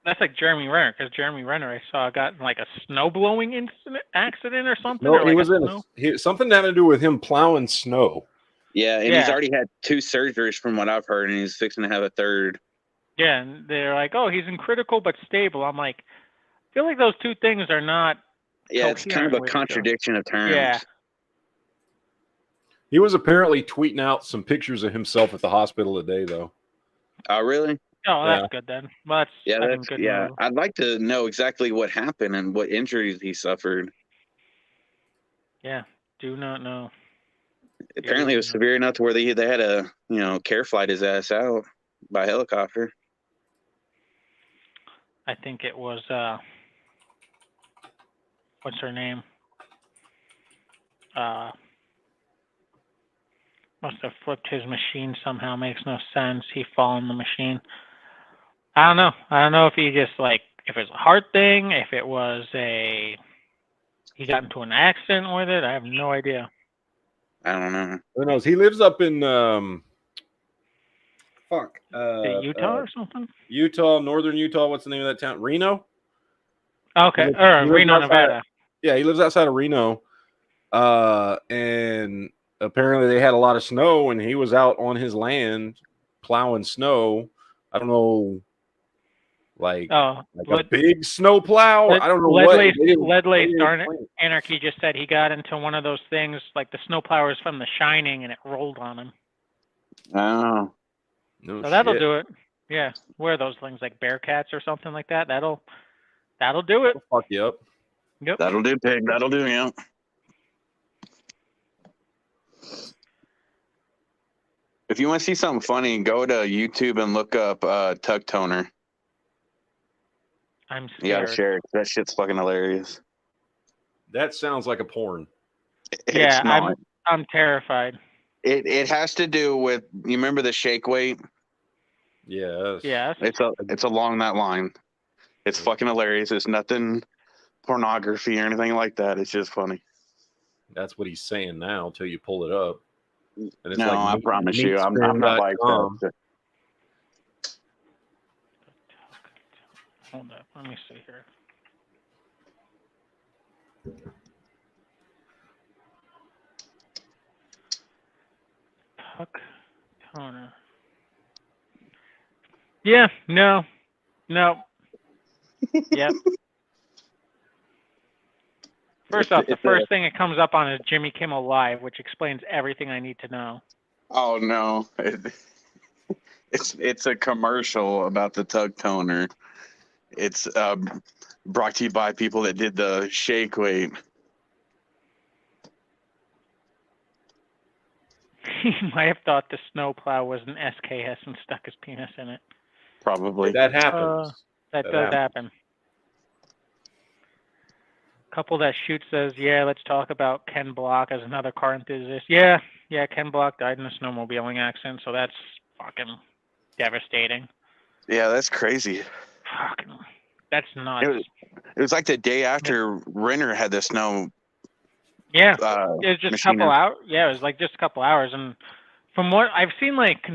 that's like Jeremy Renner, because Jeremy Renner I saw got in like a snow blowing accident or something. No, or he like was something having to do with him plowing snow. Yeah, and he's already had 2 surgeries from what I've heard, and he's fixing to have a 3rd. Yeah, and they're like, oh, he's in critical but stable. I'm like, I feel like those two things are not. Yeah, it's kind of a contradiction of terms. Yeah. He was apparently tweeting out some pictures of himself at the hospital today, though. Oh, really? Oh, that's good then. Well, that's good. Yeah, I'd like to know exactly what happened and what injuries he suffered. Yeah, do not know. Apparently, it was severe enough to where they had to, care flight his ass out by helicopter. I think it was what's her name? Must have flipped his machine somehow. Makes no sense. He fall in the machine. I don't know. I don't know if he just if it's a heart thing, if it was he got into an accident with it. I have no idea. I don't know. Who knows? He lives up in Utah or something? Utah, northern Utah. What's the name of that town? Reno? Okay. Or Reno, Nevada. Yeah, he lives outside of Reno. And apparently they had a lot of snow and he was out on his land plowing snow. I don't know, a big snow plow. I don't know what. Lead-Laced Anarchy just said he got into one of those things like the snow plowers from The Shining and it rolled on him. Oh. No, so that'll do it. Yeah. Where are those things, like Bearcats or something like that? That'll do it. That'll fuck you up. Yep. That'll do, pig. That'll do, yeah. If you want to see something funny, go to YouTube and look up Tug Toner. I'm scared. You gotta share it. That shit's fucking hilarious. That sounds like a porn. Yeah, I'm terrified. It has to do with, you remember the shake weight? Yes. Yes. It's along that line. It's fucking hilarious. It's nothing pornography or anything like that. It's just funny. That's what he's saying now until you pull it up. And it's no, I promise you, I'm not like that. Hold up. Let me see here. Yeah, no. Yep. First off, the first thing that comes up on is Jimmy Kimmel Live, which explains everything I need to know. Oh no, it's a commercial about the tug toner. It's brought to you by people that did the shake weight. He might have thought the snowplow was an SKS and stuck his penis in it. Probably. That happens. That does happen. Couple that shoot says, yeah, let's talk about Ken Block as another car enthusiast. Yeah, Ken Block died in a snowmobiling accident, so that's fucking devastating. Yeah, that's crazy. Fucking, that's nuts. It was like the day after Renner had the snow. Yeah, it was just a couple hours. Yeah, it was like just a couple hours, and from what I've seen, like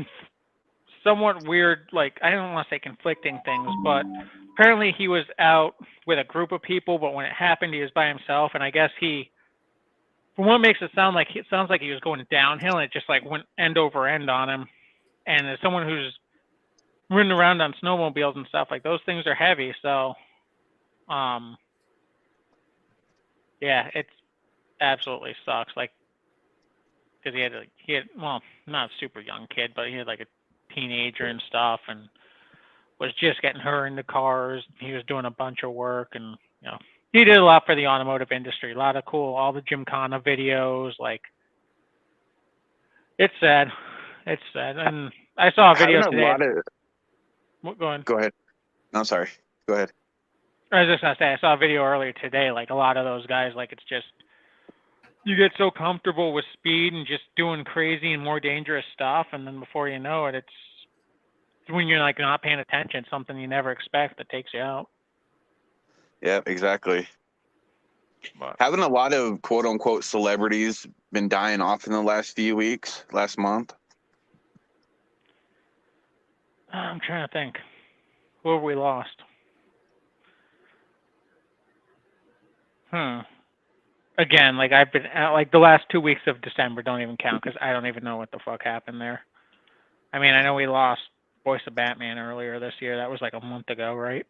somewhat weird, like I don't want to say conflicting things, but apparently he was out with a group of people, but when it happened, he was by himself, and I guess from what makes it sound like, he was going downhill, and it just like went end over end on him. And as someone who's running around on snowmobiles and stuff, like those things are heavy, so yeah, it's absolutely sucks. Like, because he had well, not a super young kid, but he had like a teenager and stuff, and was just getting her into cars. He was doing a bunch of work, and he did a lot for the automotive industry. A lot of cool, all the Gymkhana videos. Like, it's sad. It's sad. And I saw a video today. Go on. Go ahead. No, sorry. Go ahead. I was just gonna say, I saw a video earlier today. Like, a lot of those guys, like, it's just you get so comfortable with speed and just doing crazy and more dangerous stuff, and then before you know it, it's when you're like not paying attention, something you never expect that takes you out. Yeah, exactly. But haven't a lot of quote unquote celebrities been dying off in the last few weeks, last month? I'm trying to think. Who have we lost? Again, like I've been like the last 2 weeks of December don't even count because I don't even know what the fuck happened there. I mean, I know we lost Voice of Batman earlier this year. That was like a month ago, right?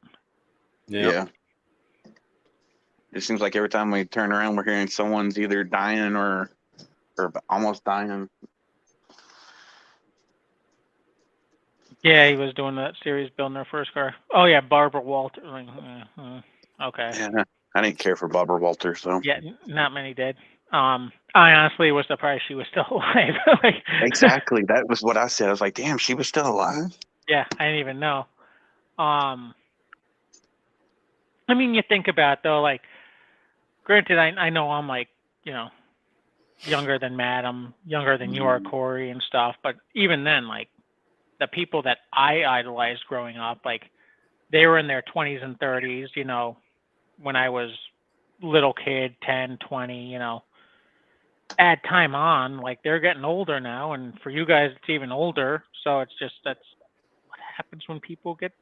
Yeah. It seems like every time we turn around, we're hearing someone's either dying or almost dying. Yeah, he was doing that series building their first car. Oh yeah, Barbara Walters. Okay. Yeah, I didn't care for Barbara Walters, so. Yeah, not many did. I honestly was surprised she was still alive. Exactly, that was what I said. I was like, damn, she was still alive. Yeah, I didn't even know. I mean, you think about it, though, like, granted, I know I'm like, younger than Matt, I'm younger than you are, Corey, and stuff, but even then, like, the people that I idolized growing up, like, they were in their 20s and 30s, when I was little kid, 10, 20, add time on, like, they're getting older now, and for you guys, it's even older, so it's just, that's what happens when people get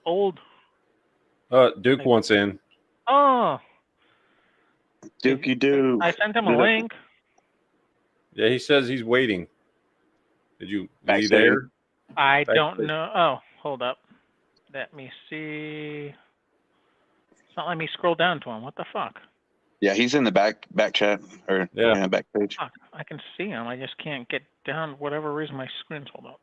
old. Duke wants in. Oh. Dukey Duke. I sent him a link. Yeah, he says he's waiting. Is he there? I don't know. Oh, hold up. Let me see. It's not letting me scroll down to him. What the fuck? Yeah, he's in the back chat or back page. Fuck, I can see him. I just can't get down. For whatever reason, my screen's hold up.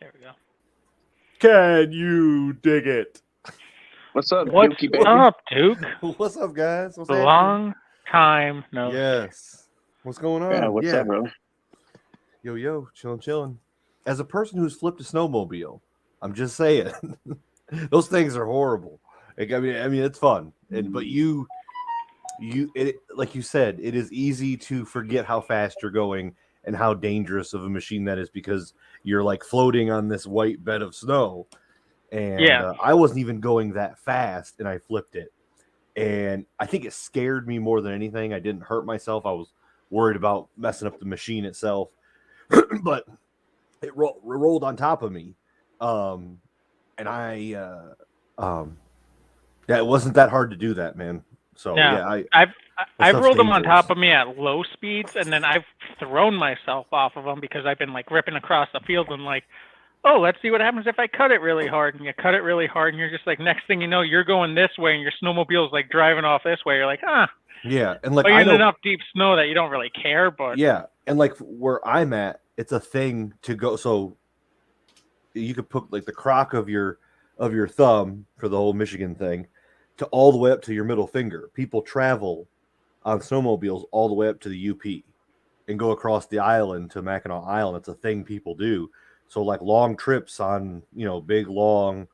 There we go. Can you dig it? What's up, What's up, Duke? What's up, guys? What's Long time no. Yes. What's going on? Yeah, what's up, bro? Yo, chilling. As a person who's flipped a snowmobile, I'm just saying, those things are horrible. Like, I mean, it's fun, but like you said, it is easy to forget how fast you're going and how dangerous of a machine that is because you're like floating on this white bed of snow. And I wasn't even going that fast, and I flipped it. And I think it scared me more than anything. I didn't hurt myself. I was worried about messing up the machine itself. But it rolled on top of me. And it wasn't that hard to do that, man. So Yeah. yeah, I've rolled them on dangerous. top of me at low speeds, and then I've thrown myself off of them because I've been like ripping across the field and like, oh, let's see what happens if I cut it really hard. And you cut it really hard, and you're just like, next thing you know, you're going this way, and your snowmobile's like driving off this way. You're like, huh. Yeah, and like But you're I in know, enough deep snow that you don't really care. But yeah, and like where I'm at, it's a thing to go. So you could put like the crock of your thumb for the whole Michigan thing to all the way up to your middle finger. People travel on snowmobiles all the way up to the UP and go across the island to Mackinac Island. It's a thing people do. So like long trips on, big long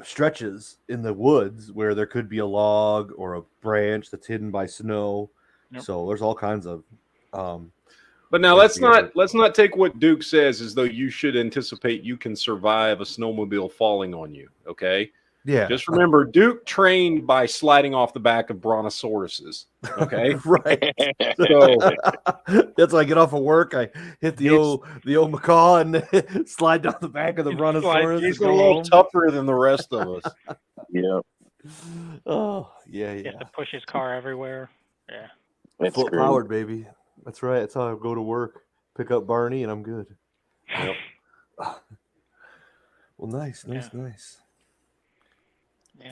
stretches in the woods where there could be a log or a branch that's hidden by snow. Yep. So there's all kinds of But now ways let's not take what Duke says as though you should anticipate you can survive a snowmobile falling on you. Okay. Yeah. Just remember, Duke trained by sliding off the back of brontosauruses. Okay. Right. So that's why I get off of work. I hit the old macaw and slide down the back of the brontosaurus. he's a little tougher than the rest of us. Yep. Oh, yeah. he has to push his car everywhere. Yeah. That's Foot great. powered, baby. That's right. That's how I go to work. Pick up Barney, and I'm good. Yep. Well, nice. Yeah.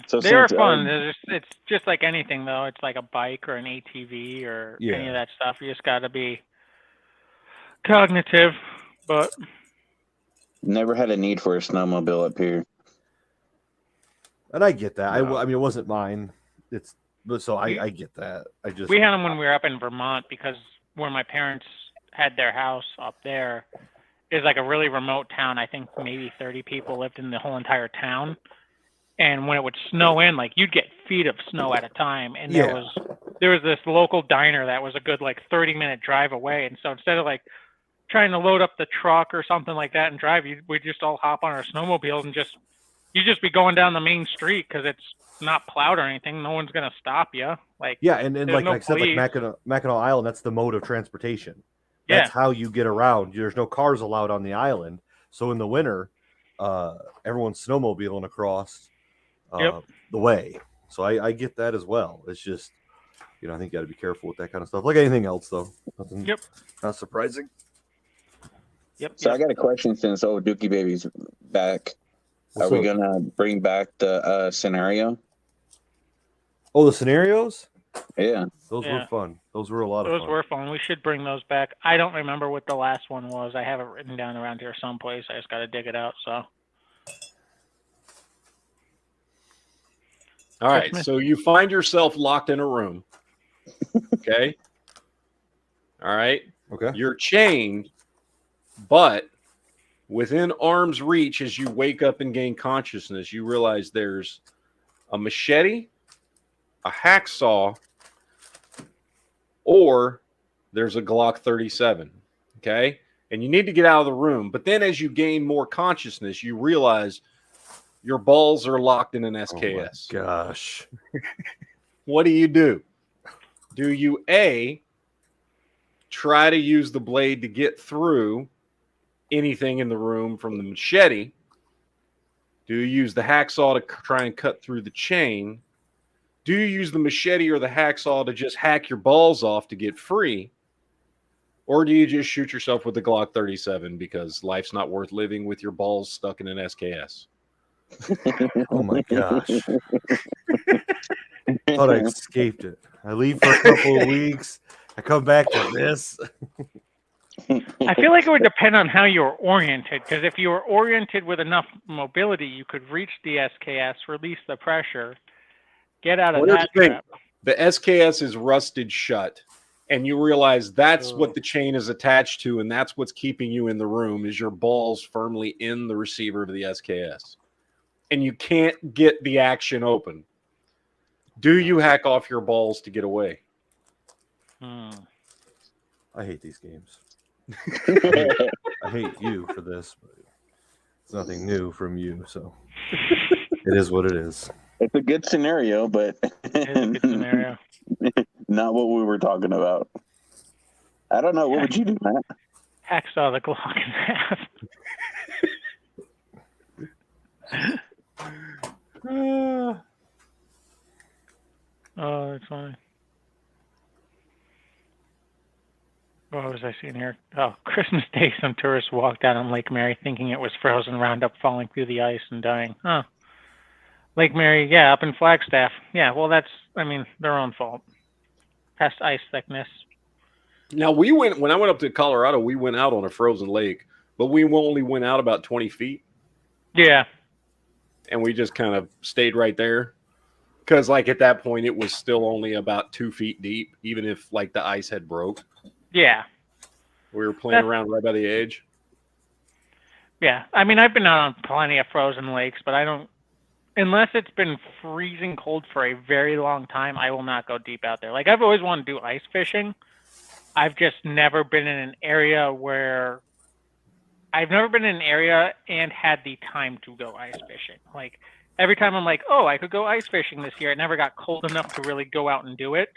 So they are since, fun. It's just like anything, though. It's like a bike or an ATV or any of that stuff. You just got to be cognitive, but never had a need for a snowmobile up here. And I get that. No. I mean, it wasn't mine. I get that. we had them when we were up in Vermont because where my parents had their house up there is like a really remote town. I think maybe 30 people lived in the whole entire town. And when it would snow in, like you'd get feet of snow at a time. And there was this local diner that was a good like 30-minute drive away. And so instead of like trying to load up the truck or something like that and drive, we'd just all hop on our snowmobiles and you'd just be going down the main street because it's not plowed or anything. No one's gonna stop you. Like and like no I said, like Mackinac Island, that's the mode of transportation. That's how you get around. There's no cars allowed on the island. So in the winter, everyone's snowmobiling across the way. So I get that as well. It's just, I think you got to be careful with that kind of stuff. Like anything else, though. Nothing. Yep. Not surprising. Yep. So I got a question since Dookie Baby's back. Are we gonna bring back the scenario? Oh, the scenarios? Yeah. Those were fun. Those were a lot of fun. Those were fun. We should bring those back. I don't remember what the last one was. I have it written down around here someplace. I just got to dig it out. So. All right. So you find yourself locked in a room. Okay. All right. Okay. You're chained, but within arm's reach, as you wake up and gain consciousness, you realize there's a machete, a hacksaw, or there's a Glock 37. Okay. And you need to get out of the room. But then as you gain more consciousness, you realize your balls are locked in an SKS. Oh my gosh. What do? Do you A, try to use the blade to get through anything in the room from the machete? Do you use the hacksaw to try and cut through the chain? Do you use the machete or the hacksaw to just hack your balls off to get free? Or do you just shoot yourself with the Glock 37 because life's not worth living with your balls stuck in an SKS? Oh my gosh. Thought I escaped it. I leave for a couple of weeks. I come back to this. I feel like it would depend on how you were oriented, because if you were oriented with enough mobility, you could reach the SKS, release the pressure, get out of that trap. The SKS is rusted shut, and you realize that's what the chain is attached to, and that's what's keeping you in the room is your balls firmly in the receiver of the SKS. And you can't get the action open. Do you hack off your balls to get away? I hate these games. I hate you for this, but it's nothing new from you, so it is what it is. It's a good scenario, but It is a good scenario. Not what we were talking about. I don't know. What would you do, Matt? Hacksaw the Glock in half. was I seeing here? Oh, Christmas Day, some tourists walked out on Lake Mary thinking it was frozen Roundup falling through the ice and dying. Huh. Lake Mary, yeah, up in Flagstaff. Yeah, well, that's, I mean, their own fault. Past ice thickness. Now, when I went up to Colorado, we went out on a frozen lake, but we only went out about 20 feet. Yeah. And we just kind of stayed right there. Because, like, at that point, it was still only about 2 feet deep, even if, like, the ice had broke. Yeah. We were playing around right by the edge. Yeah. I mean, I've been out on plenty of frozen lakes, but I don't, unless it's been freezing cold for a very long time, I will not go deep out there. Like, I've always wanted to do ice fishing. I've just never been in an area where I've never been in an area and had the time to go ice fishing. Like, every time I'm like, oh, I could go ice fishing this year, it never got cold enough to really go out and do it.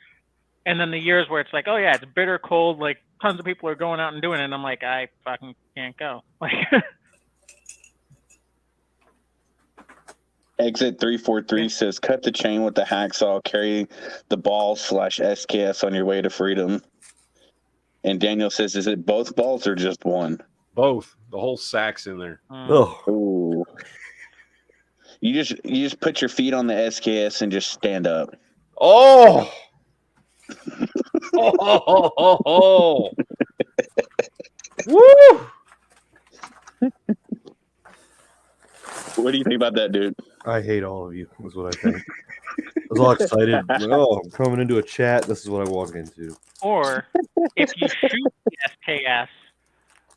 And then the years where it's like, oh, yeah, it's bitter cold, like, tons of people are going out and doing it, and I'm like, I fucking can't go. Like, Exit 343 says, cut the chain with the hacksaw, carry the ball/SKS on your way to freedom. And Daniel says, is it both balls or just one? Both. The whole sack's in there. Oh, Ooh. You just put your feet on the SKS and just stand up. Oh! Oh! Woo! What do you think about that, dude? I hate all of you, is what I think. I was all excited. Like, oh, I'm coming into a chat. This is what I walk into. or if you shoot the SKS,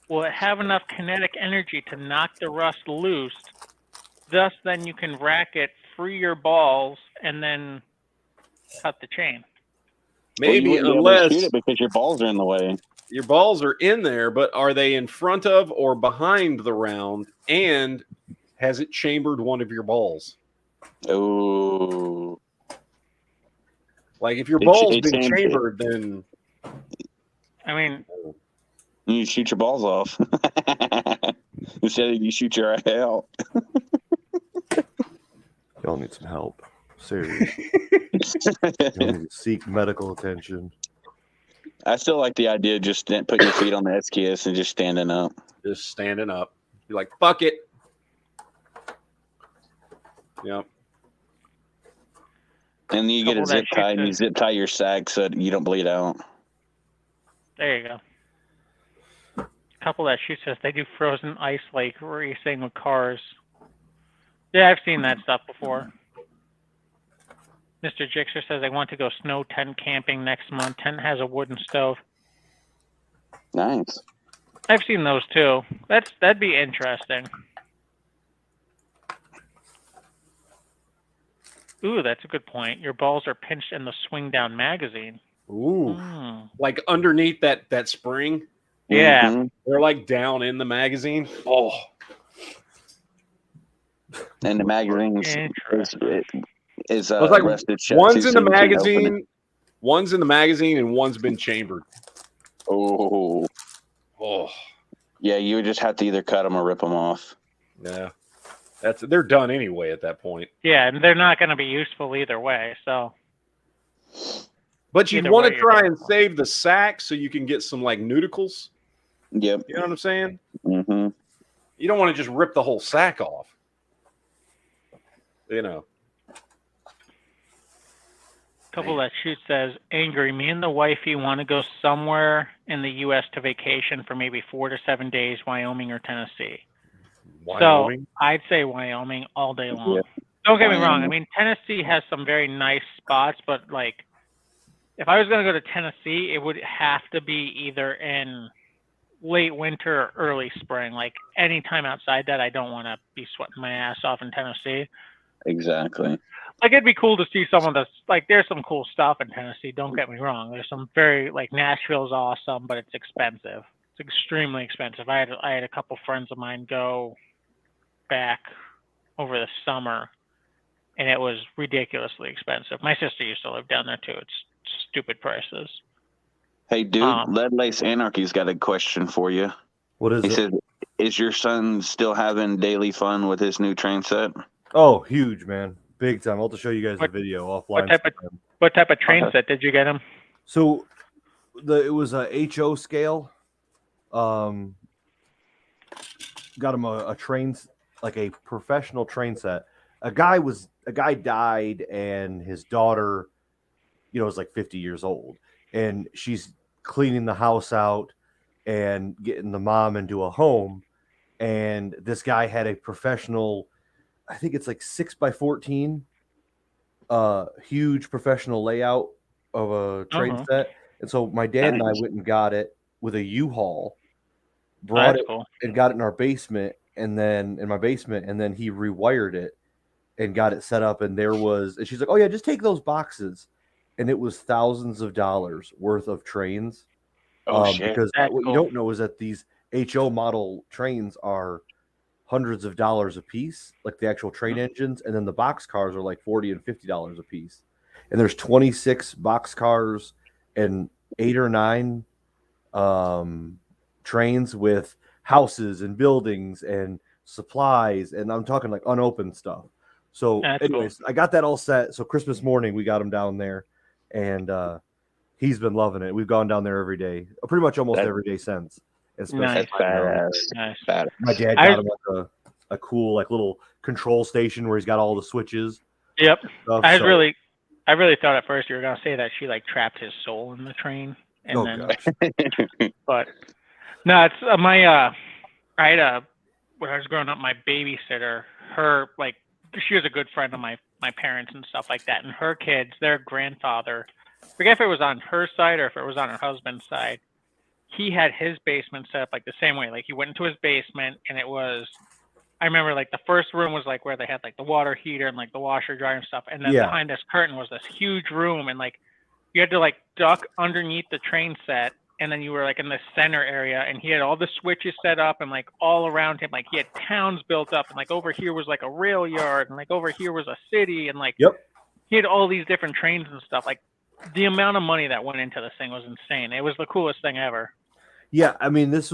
will it have enough kinetic energy to knock the rust loose? Thus, then you can rack it, free your balls, and then cut the chain. Maybe, well, unless shoot it because your balls are in the way. Your balls are in there, but are they in front of or behind the round? And has it chambered one of your balls? Oh. Like, if your ball's been chambered, then... I mean... You shoot your balls off. Instead of you shoot your eye out. Y'all need some help. Seriously. Y'all need to seek medical attention. I still like the idea of just putting your feet on the SKS and just standing up. Just standing up. You're like, fuck it. Yep. And then you get a zip tie and you zip tie your sack so you don't bleed out. There you go. Couple that shoots us, they do frozen ice lake racing with cars. Yeah, I've seen that stuff before. Mr. Jixer says they want to go snow tent camping next month. Tent has a wooden stove. Nice. I've seen those too. That'd be interesting. Ooh, that's a good point. Your balls are pinched in the swing down magazine. Ooh. Like underneath that spring? Yeah. Mm-hmm. They're like down in the magazine. Oh. And the magazine is like rested shut. One's in the magazine. One's in the magazine and one's been chambered. Oh. Oh. Yeah, you would just have to either cut them or rip them off. Yeah. They're done anyway at that point. Yeah, and they're not going to be useful either way, so. But you'd want to try and save the sack so you can get some like nudicles. Yep. You know what I'm saying? Mm-hmm. You don't want to just rip the whole sack off. You know. Couple that shoot says, Angry, me and the wifey want to go somewhere in the U.S. to vacation for maybe 4 to 7 days, Wyoming or Tennessee. Wyoming? So I'd say Wyoming all day long. Yeah. Don't get me wrong. I mean, Tennessee has some very nice spots, but like, if I was going to go to Tennessee, it would have to be either in late winter or early spring. Like, any time outside that, I don't want to be sweating my ass off in Tennessee. Exactly. Like, it'd be cool to see some of the, like, there's some cool stuff in Tennessee. Don't get me wrong. There's some very, like, Nashville's awesome, but it's expensive. It's extremely expensive. I had a couple friends of mine go back over the summer, and it was ridiculously expensive. My sister used to live down there too. It's stupid prices. Hey, dude, Lead Lace Anarchy's got a question for you. What is it? He said, is your son still having daily fun with his new train set? Oh, huge, man. Big time. I'll have to show you guys the video offline. What type of train set did you get him? So it was a HO scale. got him a train, like a professional train set. A guy died, and his daughter, is like 50 years old, and she's cleaning the house out and getting the mom into a home. And this guy had a professional, I think it's like 6x14, huge professional layout of a train set. And so my dad and I went and got it with a U-Haul, brought it and got it in our basement, and then in my basement, and then he rewired it and got it set up. And she's like, "Oh yeah, just take those boxes." And it was thousands of dollars worth of trains. Shit. Because what you don't know is that these HO model trains are hundreds of dollars a piece, like the actual train engines, and then the box cars are like $40 and $50 a piece. And there's 26 box cars and 8 or 9 trains with houses and buildings and supplies, and I'm talking like unopened stuff. So anyways, I got that all set. So Christmas morning we got him down there, and he's been loving it. We've gone down there every day, pretty much almost every day since. Nice. My dad got him like a cool like little control station where he's got all the switches. Yep. I really thought at first you were gonna say that she like trapped his soul in the train, and but no, it's my I had when I was growing up, my babysitter, her like she was a good friend of my parents and stuff like that, and her kids, their grandfather, I forget if it was on her side or if it was on her husband's side. He had his basement set up like the same way. Like he went into his basement, and it was, I remember like the first room was like where they had like the water heater and like the washer dryer and stuff. And then behind this curtain was this huge room, and like you had to like duck underneath the train set, and then you were like in the center area, and he had all the switches set up, and like all around him, like he had towns built up, and like over here was like a rail yard, and like over here was a city, and like he had all these different trains and stuff. Like the amount of money that went into this thing was insane. It was the coolest thing ever. Yeah, I mean, it's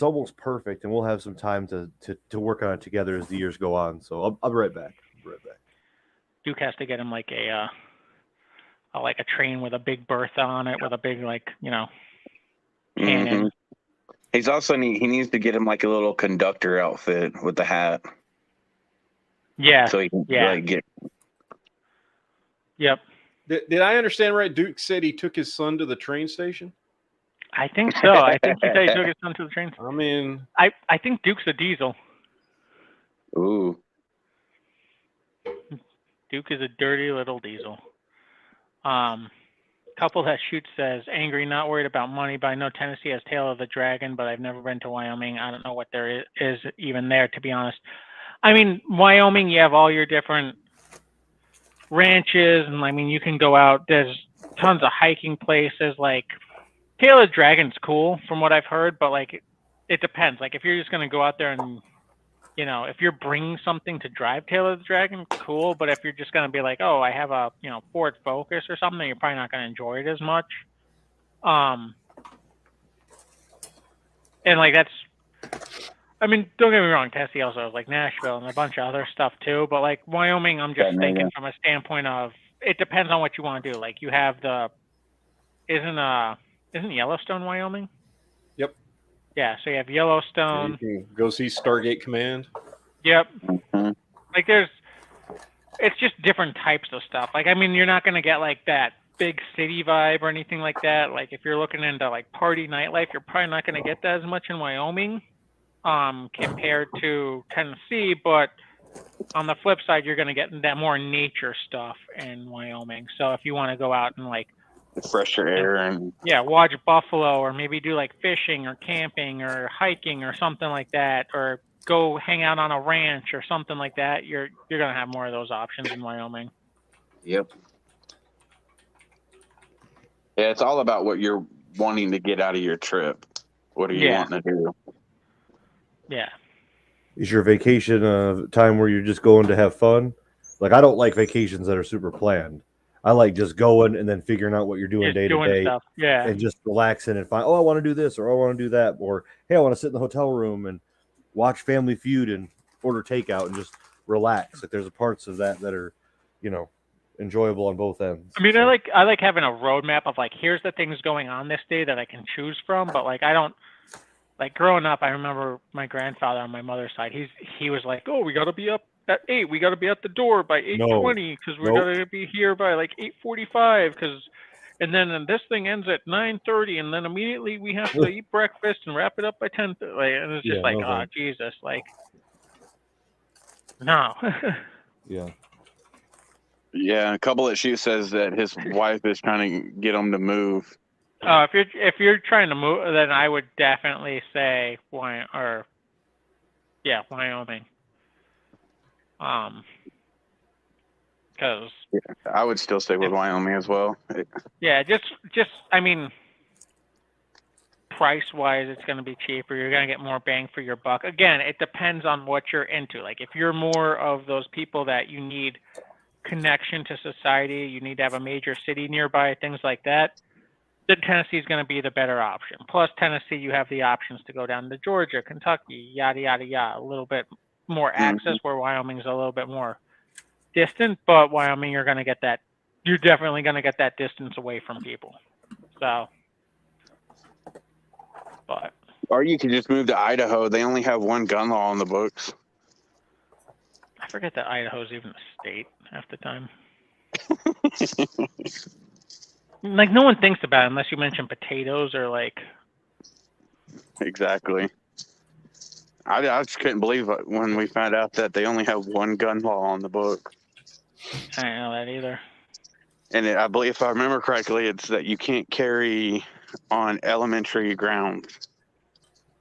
almost perfect, and we'll have some time to work on it together as the years go on. So I'll be right back. Duke has to get him like a train with a big bertha on it, with a big cannon. He's also he needs to get him like a little conductor outfit with the hat. Yeah. So he can like get. Yep. Did I understand right? Duke said he took his son to the train station. I think so. I think he said he took his son to the train station. I mean, I think Duke's a diesel. Ooh. Duke is a dirty little diesel. Couple that shoots says, angry, not worried about money, but I know Tennessee has Tail of the Dragon, but I've never been to Wyoming. I don't know what there is even there, to be honest. I mean, Wyoming, you have all your different ranches, and I mean, you can go out. There's tons of hiking places. Like, Tail of the Dragon's cool from what I've heard, but like, it depends. Like, if you're just going to go out there and, if you're bringing something to drive Tail of the Dragon, cool. But if you're just going to be like, oh, I have a, Ford Focus or something, you're probably not going to enjoy it as much. And like, I mean, don't get me wrong, Tennessee also has like Nashville and a bunch of other stuff too. But like Wyoming, I'm just thinking from a standpoint of, it depends on what you want to do. Like, you have isn't Yellowstone Wyoming? Yep. Yeah, so you have Yellowstone. You can go see Stargate Command. Yep. Like it's just different types of stuff. Like, I mean, you're not going to get like that big city vibe or anything like that. Like, if you're looking into like party nightlife, you're probably not going to get that as much in Wyoming compared to Tennessee. But on the flip side, you're going to get that more nature stuff in Wyoming. So if you want to go out and like fresher air and watch buffalo, or maybe do like fishing or camping or hiking or something like that, or go hang out on a ranch or something like that, you're gonna have more of those options in Wyoming. Yep. Yeah, it's all about what you're wanting to get out of your trip. What are you wanting to do? Yeah. Is your vacation a time where you're just going to have fun? Like, I don't like vacations that are super planned. I like just going and then figuring out what you're doing day to day, and just relaxing and find, I want to do this, or I want to do that, or hey, I want to sit in the hotel room and watch Family Feud and order takeout and just relax. Like, there's parts of that are, enjoyable on both ends. I mean, so. I like having a roadmap of like, here's the things going on this day that I can choose from. But like, I don't like growing up. I remember my grandfather on my mother's side. He was like, oh, we got to be up at 8. We got to be at the door by 8:20 because we got to be here by like 8:45 and then this thing ends at 9:30 and then immediately we have to eat breakfast and wrap it up by 10. Like, and it's just oh Jesus, like no. Yeah. Yeah, a couple of she says that his wife is trying to get him to move. If you're trying to move, then I would definitely say Wyoming. Because I would still stay with Wyoming as well. Yeah, just I mean, price wise, it's going to be cheaper. You're going to get more bang for your buck. Again, it depends on what you're into. Like if you're more of those people that you need connection to society, you need to have a major city nearby, things like that, then Tennessee is going to be the better option. Plus Tennessee, you have the options to go down to Georgia, Kentucky, yada, yada, yada, a little bit more access where Wyoming's a little bit more distant, but Wyoming, you're definitely going to get that distance away from people. So, but. Or you could just move to Idaho. They only have one gun law on the books. I forget that Idaho's even a state half the time. Like no one thinks about it unless you mention potatoes or like. Exactly. I just couldn't believe it when we found out that they only have one gun law on the book. I didn't know that either. And I believe, if I remember correctly, it's that you can't carry on elementary grounds.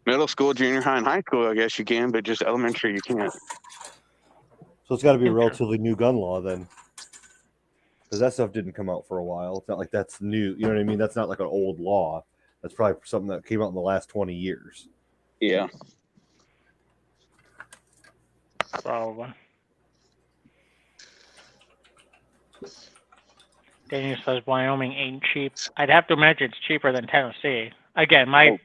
Middle school, junior high, and high school, I guess you can, but just elementary, you can't. So it's got to be a relatively new gun law then. Because that stuff didn't come out for a while. It's not like that's new. You know what I mean? That's not like an old law. That's probably something that came out in the last 20 years. Yeah. Probably. Daniel says Wyoming ain't cheap. I'd have to imagine it's cheaper than Tennessee. Again, my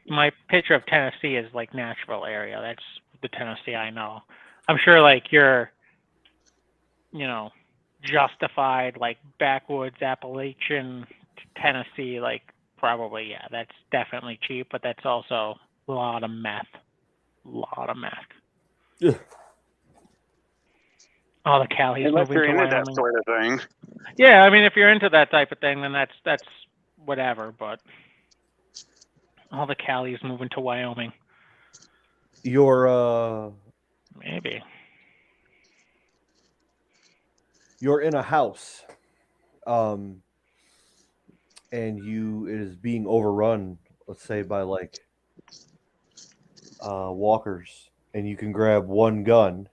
picture of Tennessee is like Nashville area. That's the Tennessee I know. I'm sure like you're, Justified, like backwoods Appalachian Tennessee, like probably, yeah, that's definitely cheap, but that's also a lot of meth. Yeah. All the Cali's Unless moving you're to into Wyoming. that sort of thing. Yeah, I mean, if you're into that type of thing, then that's whatever. But all the Cali's moving to Wyoming. Maybe you're in a house, and it is being overrun. Let's say by like walkers, and you can grab one gun.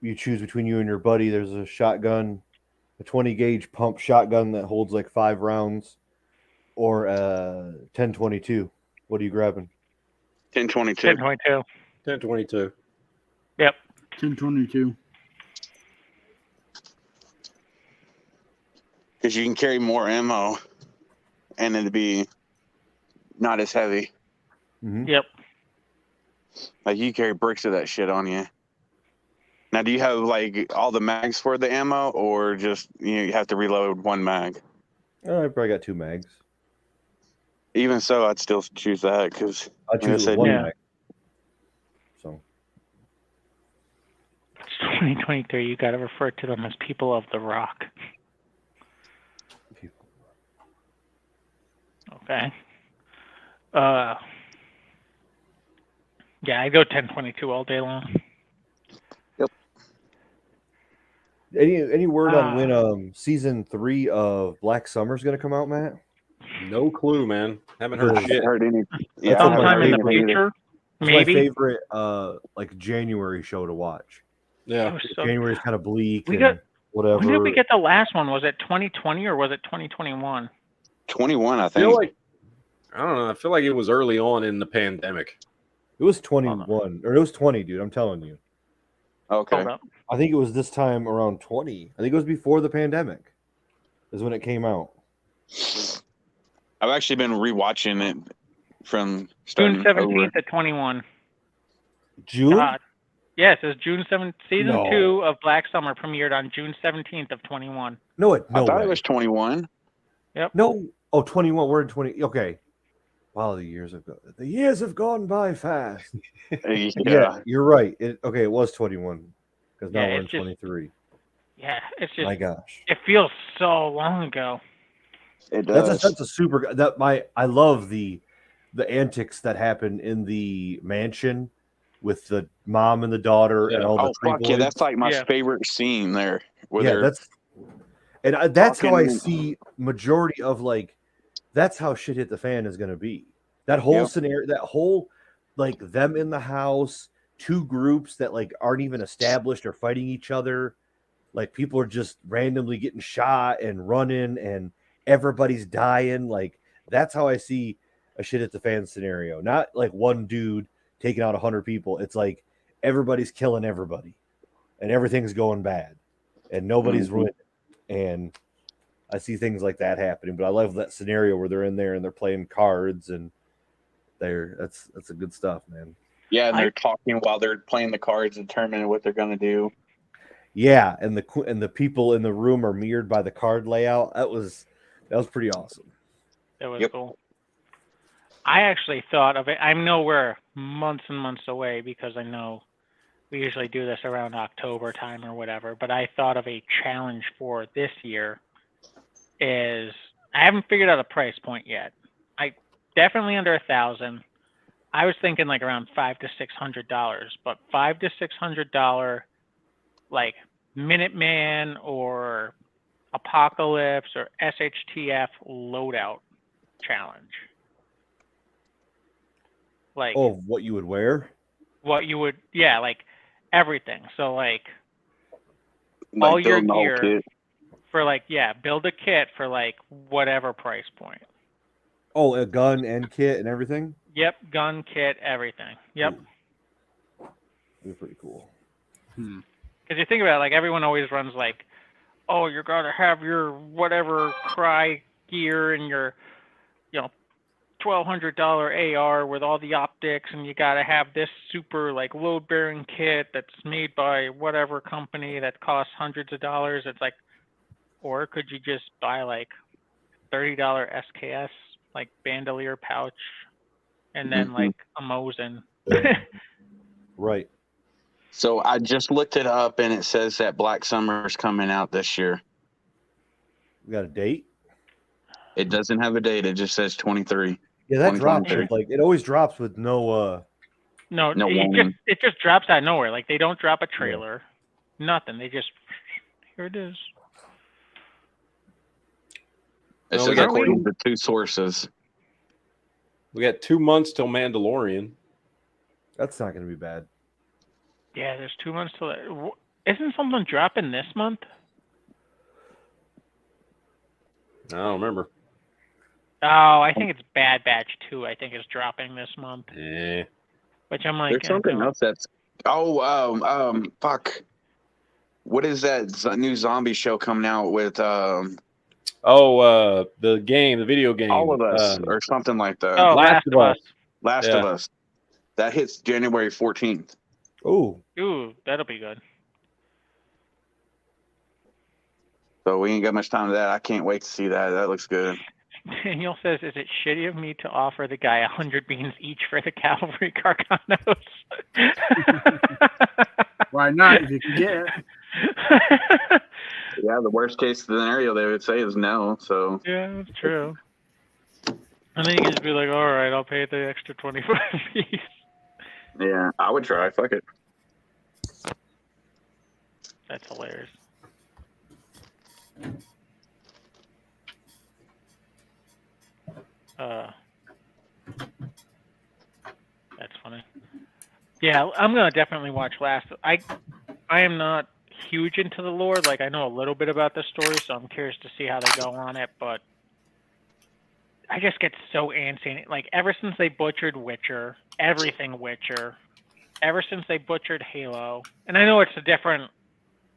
You choose between you and your buddy. There's a shotgun, a 20 gauge pump shotgun that holds like 5 rounds, or a 10-22. What are you grabbing? 10-22. 10-22. 10-22. Yep. 10-22. Because you can carry more ammo, and it'd be not as heavy. Mm-hmm. Yep. Like you carry bricks of that shit on you. Now, do you have like all the mags for the ammo, or just you have to reload one mag? I probably got 2 mags. Even so, I'd still choose that because I choose one mag. So it's 2023. You got to refer to them as people of the rock. Okay. Yeah, I go 10-22 all day long. Yep. Any word on when season 3 of Black Summer is going to come out, Matt? No clue, man. Haven't heard shit. Heard any? Yeah, sometime in the future, maybe. It's my favorite like January show to watch. Yeah. January's kind of bleak. Whatever. When did we get the last one? Was it 2020 or was it 2021? 21, I I think. feel like, I don't know. I feel like it was early on in the pandemic. It was 21, or it was 20, dude. I'm telling you. Okay. I think it was this time around 20. I think it was before the pandemic is when it came out. I've actually been rewatching it from June 17th to 21. June? God. Yeah, it says June 7th. Season No. 2 of Black Summer premiered on June 17th of 21. No, I thought it was 21. No. Oh, 21. We're in 20. Okay. Wow, the years have gone by fast. Yeah, you're right. It was 21 because now we're in 23. Yeah, it's just. My gosh, it feels so long ago. It does. that's a super. I love the antics that happen in the mansion with the mom and the daughter and all the fuck yeah, that's like my Yeah. favorite scene there. Where Yeah, they're that's how I talking- see majority of like that's how shit hit the fan is going to be. That whole Yep. scenario, that whole like them in the house, two groups that like aren't even established or fighting each other. Like people are just randomly getting shot and running and everybody's dying. Like that's how I see a shit at the fan scenario. Not like one dude taking out 100 people. It's like everybody's killing everybody and everything's going bad and nobody's winning. And I see things like that happening, but I love that scenario where they're in there and they're playing cards and that's a good stuff, man. Yeah, and they're talking while they're playing the cards, determining what they're gonna do. Yeah, and the people in the room are mirrored by the card layout. That was pretty awesome. It was cool. I actually thought of it. I know we're months and months away because I know we usually do this around October time or whatever, but I thought of a challenge for this year is I haven't figured out a price point yet. I definitely under $1,000. I was thinking like around $500 to $600, but $500 to $600 like Minuteman or Apocalypse or SHTF loadout challenge. Like what you would wear? What you would, yeah, like everything. So like all your gear for like, build a kit for like whatever price point. Oh, a gun and kit and everything? Yep, gun, kit, everything. Yep. They're pretty cool. Because you think about it, like everyone always runs like, oh, you're gonna have your whatever cry gear and your, $1,200 AR with all the optics, and you gotta have this super like load bearing kit that's made by whatever company that costs hundreds of dollars. It's like, or could you just buy like $30 SKS like bandolier pouch, and then like a Mosin. Right. So I just looked it up, and it says that Black Summer is coming out this year. We got a date? It doesn't have a date. It just says 23. Yeah, that drops with, like it always drops with no it just drops out of nowhere. Like they don't drop a trailer, nothing. They just here it is. It says according to two sources. We got 2 months till Mandalorian. That's not going to be bad. Yeah, there's 2 months till that. Isn't something dropping this month? I don't remember. Oh, I think it's Bad Batch 2. I think is dropping this month. Yeah. Which I'm like, there's something else that's. Fuck. What is that new zombie show coming out with? The video game. All of Us, or something like that. Oh, Last of Us. Last of Us. That hits January 14th. Ooh, that'll be good. So we ain't got much time to that. I can't wait to see that. That looks good. Daniel says, "Is it shitty of me to offer the guy 100 beans each for the cavalry Carcanos?" Why not? If you can get it. Yeah, the worst case scenario they would say is no. So yeah, that's true. And then you can just be like, "All right, I'll pay the extra 25 fees." Yeah, I would try. Fuck it. That's hilarious. That's funny. Yeah, I'm gonna definitely watch Last. I am not huge into the lore. Like I know a little bit about the story, so I'm curious to see how they go on it. But I just get so antsy. Like ever since they butchered Witcher, everything Witcher. Ever since they butchered Halo, and I know it's a different,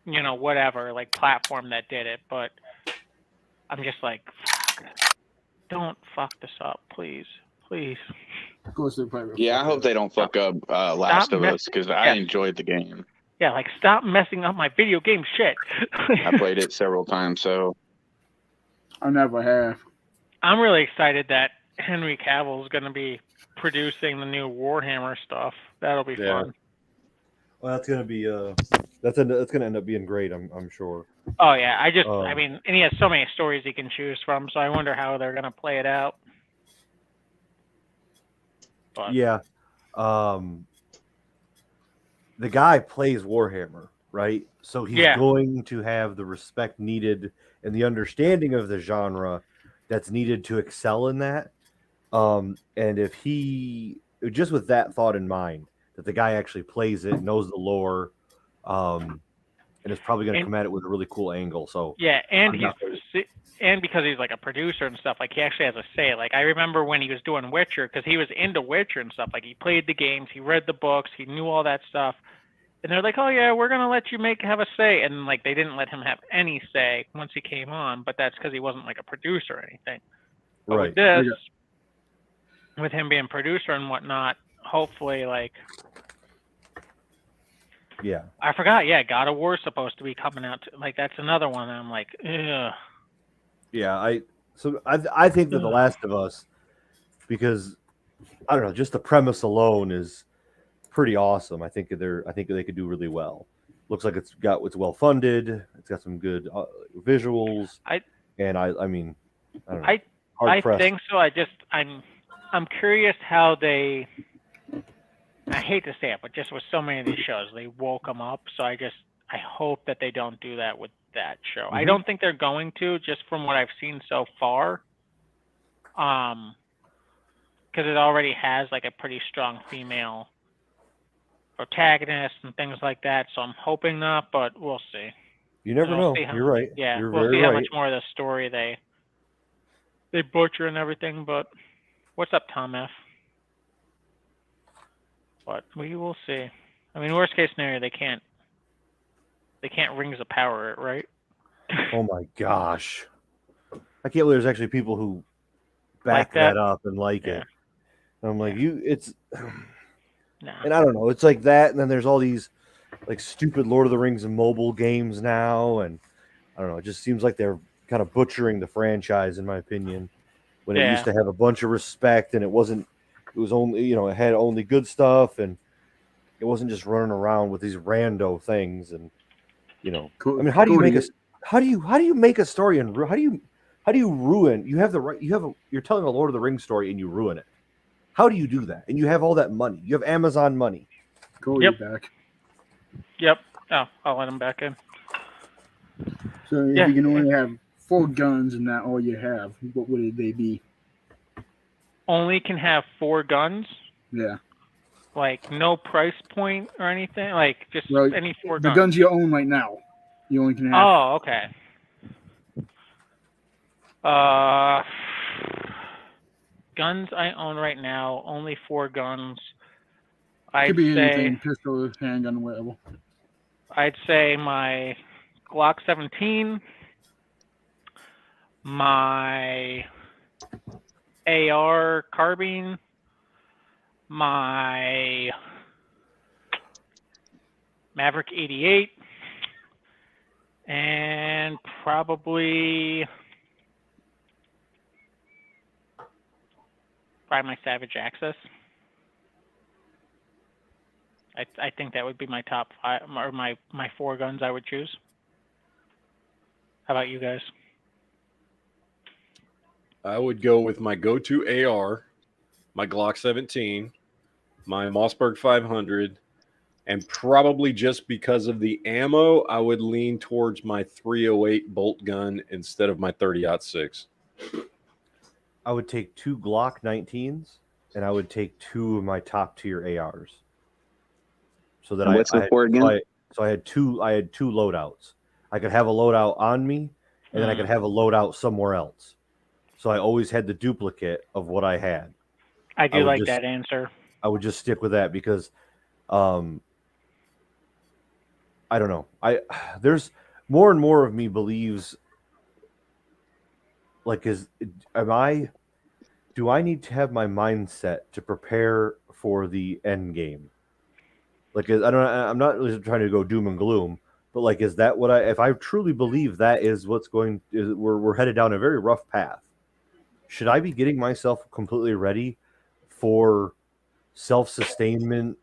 whatever, like platform that did it, but I'm just like, fuck, don't fuck this up, please, please. Of course, they probably. Yeah, I hope they don't fuck up Last of Us because I enjoyed the game. Yeah, like stop messing up my video game shit. I played it several times, so I never have. I'm really excited that Henry Cavill is going to be producing the new Warhammer stuff. That'll be fun. Well, that's gonna be that's gonna end up being great. I'm sure. Oh yeah, I mean, and he has so many stories he can choose from. So I wonder how they're going to play it out. But, yeah, the guy plays Warhammer, right? So he's going to have the respect needed and the understanding of the genre that's needed to excel in that. And if he, just with that thought in mind, that the guy actually plays it, knows the lore, and is probably going to come at it with a really cool angle. So yeah, and because he's like a producer and stuff, like he actually has a say. Like I remember when he was doing Witcher, because he was into Witcher and stuff. Like he played the games, he read the books, he knew all that stuff. And they're like, "Oh yeah, we're gonna let you have a say," and like they didn't let him have any say once he came on. But that's because he wasn't like a producer or anything. But right. with this, with him being producer and whatnot, hopefully, like, yeah, I forgot. Yeah, God of War is supposed to be coming out. Like that's another one. I'm like, ugh. Yeah, I think that The Last of Us, because I don't know, just the premise alone is pretty awesome. I think they could do really well. Looks like it's well funded. It's got some good visuals. I mean, I don't know. I think so. I'm curious how they. I hate to say it, but just with so many of these shows, they woke them up. So I hope that they don't do that with that show. Mm-hmm. I don't think they're going to, just from what I've seen so far. Because it already has like a pretty strong female protagonist and things like that. So I'm hoping not, but we'll see. You never know. You're right. Yeah, we'll see how much more of the story they butcher and everything. But what's up, Tom F? But we will see. I mean, worst case scenario, they can't Rings of Power it, right? Oh my gosh. I can't believe there's actually people who back that up and like it. And I'm like, and I don't know, it's like that, and then there's all these like stupid Lord of the Rings and mobile games now, and I don't know, it just seems like they're kind of butchering the franchise, in my opinion, when it used to have a bunch of respect, and it was only, it had only good stuff, and it wasn't just running around with these rando things, and I mean, how do you make a story, and how do you ruin? You're telling a Lord of the Rings story and you ruin it. How do you do that? And you have all that money. You have Amazon money. Cody back. Yep. Oh, I'll let him back in. So if you can only have 4 guns and not all you have, what would they be? Only can have 4 guns? Yeah. Like no price point or anything? Like just any 4 guns? The guns you own right now. You only can have. Oh, okay. Guns I own right now, only 4 guns. Could be anything, pistol, handgun, whatever. I'd say my Glock 17, my AR carbine, my Maverick 88, and probably my Savage Access. I think that would be my top 5, or my 4 guns I would choose. How about you guys? I would go with my go-to AR, my Glock 17, my Mossberg 500, and probably just because of the ammo, I would lean towards my 308 bolt gun instead of my 30-06. I would take 2 Glock 19s, and I would take 2 of my top tier ARs. So that I had two loadouts. I could have a loadout on me, and then I could have a loadout somewhere else. So I always had the duplicate of what I had. I do like that answer. I would just stick with that because, I don't know. There's more and more of me believes. Like, am I do I need to have my mindset to prepare for the end game? Like, I'm not really trying to go doom and gloom, but like, is that what if I truly believe that is what's we're headed down a very rough path? Should I be getting myself completely ready for self-sustainment,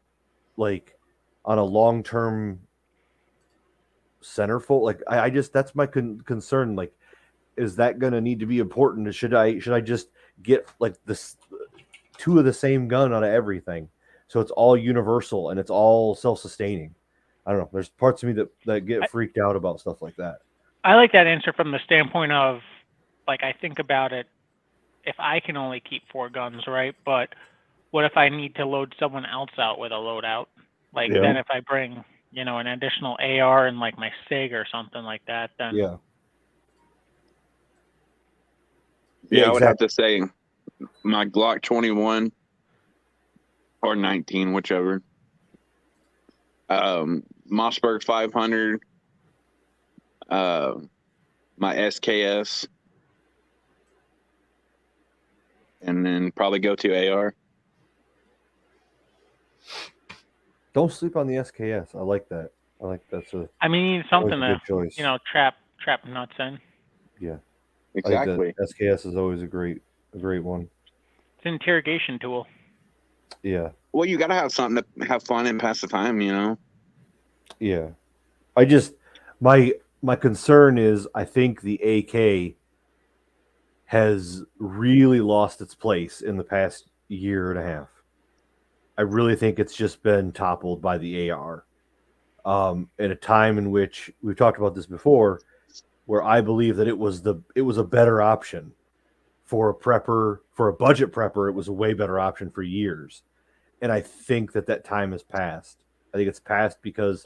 like on a long-term centerfold? Like, I just, that's my concern. Like, is that going to need to be important? Should I just get like this 2 of the same gun out of everything, so it's all universal and it's all self-sustaining? I don't know. There's parts of me that get freaked out about stuff like that. I like that answer from the standpoint of, like, I think about it, if I can only keep 4 guns, right? But what if I need to load someone else out with a loadout? Like, then if I bring, you know, an additional AR and like my SIG or something like that, then I would have to say my Glock 21 or 19, whichever. Mossberg 500. My SKS. And then probably go to AR. Don't sleep on the SKS. I like that. That's a. I mean, something good to, choice. you know, trap nuts in. Yeah, exactly. SKS is always a great one. It's an interrogation tool. Yeah. Well, you got to have something to have fun and pass the time, you know. Yeah, I just my concern is I think the AK has really lost its place in the past year and a half. I really think it's just been toppled by the AR. At a time in which we've talked about this before, where I believe that it was a better option for a prepper, for a budget prepper. It was a way better option for years, and I think that time has passed. I think it's passed because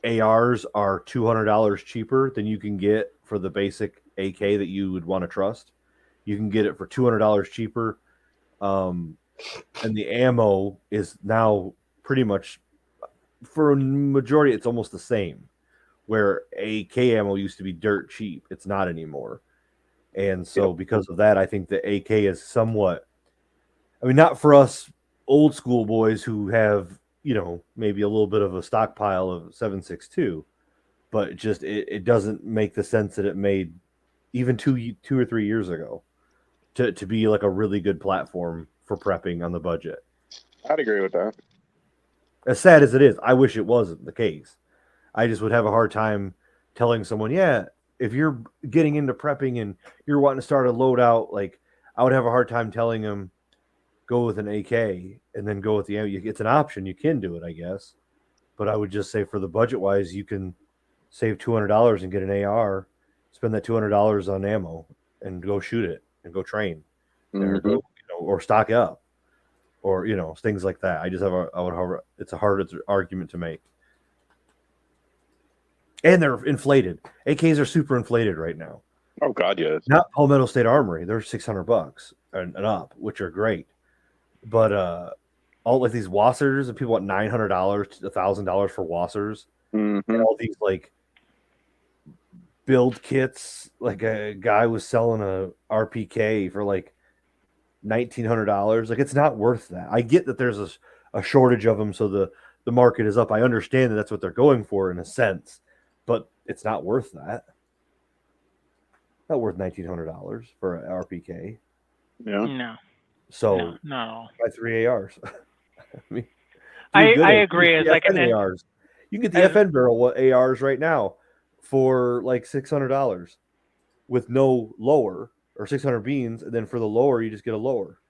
ARs are $200 cheaper than you can get for the basic AK that you would want to trust. You can get it for $200 cheaper, and the ammo is now pretty much, for a majority, it's almost the same. Where AK ammo used to be dirt cheap, it's not anymore. And so because of that, I think the AK is somewhat, I mean, not for us old school boys who have, you know, maybe a little bit of a stockpile of 7.62, but just it doesn't make the sense that it made even two or 3 years ago to be like a really good platform for prepping on the budget. I'd agree with that. As sad as it is, I wish it wasn't the case. I just would have a hard time telling someone, yeah, if you're getting into prepping and you're wanting to start a loadout, like, I would have a hard time telling them go with an AK and then go with the ammo. It's an option. You can do it, I guess. But I would just say for the budget wise, you can save $200 and get an AR, spend that $200 on ammo and go shoot it and go train or go, you know, or stock up or, you know, things like that. It's a hard argument to make. And they're inflated. AKs are super inflated right now. Oh God, yes. Not Palmetto State Armory. They're $600 and up, which are great. But all like these Wassers, and people want $900 to $1,000 for Wassers, and all these like build kits. Like a guy was selling a RPK for like $1,900. Like, it's not worth that. I get that there's a shortage of them, so the market is up. I understand that that's what they're going for in a sense, but it's not worth that. Not worth $1,900 for an RPK. Yeah. No. So no. Buy 3 ARs. I mean, I agree. It's like FN ARs. You can get the FN barrel ARs right now for like $600 with no lower, or 600 beans, and then for the lower you just get a lower.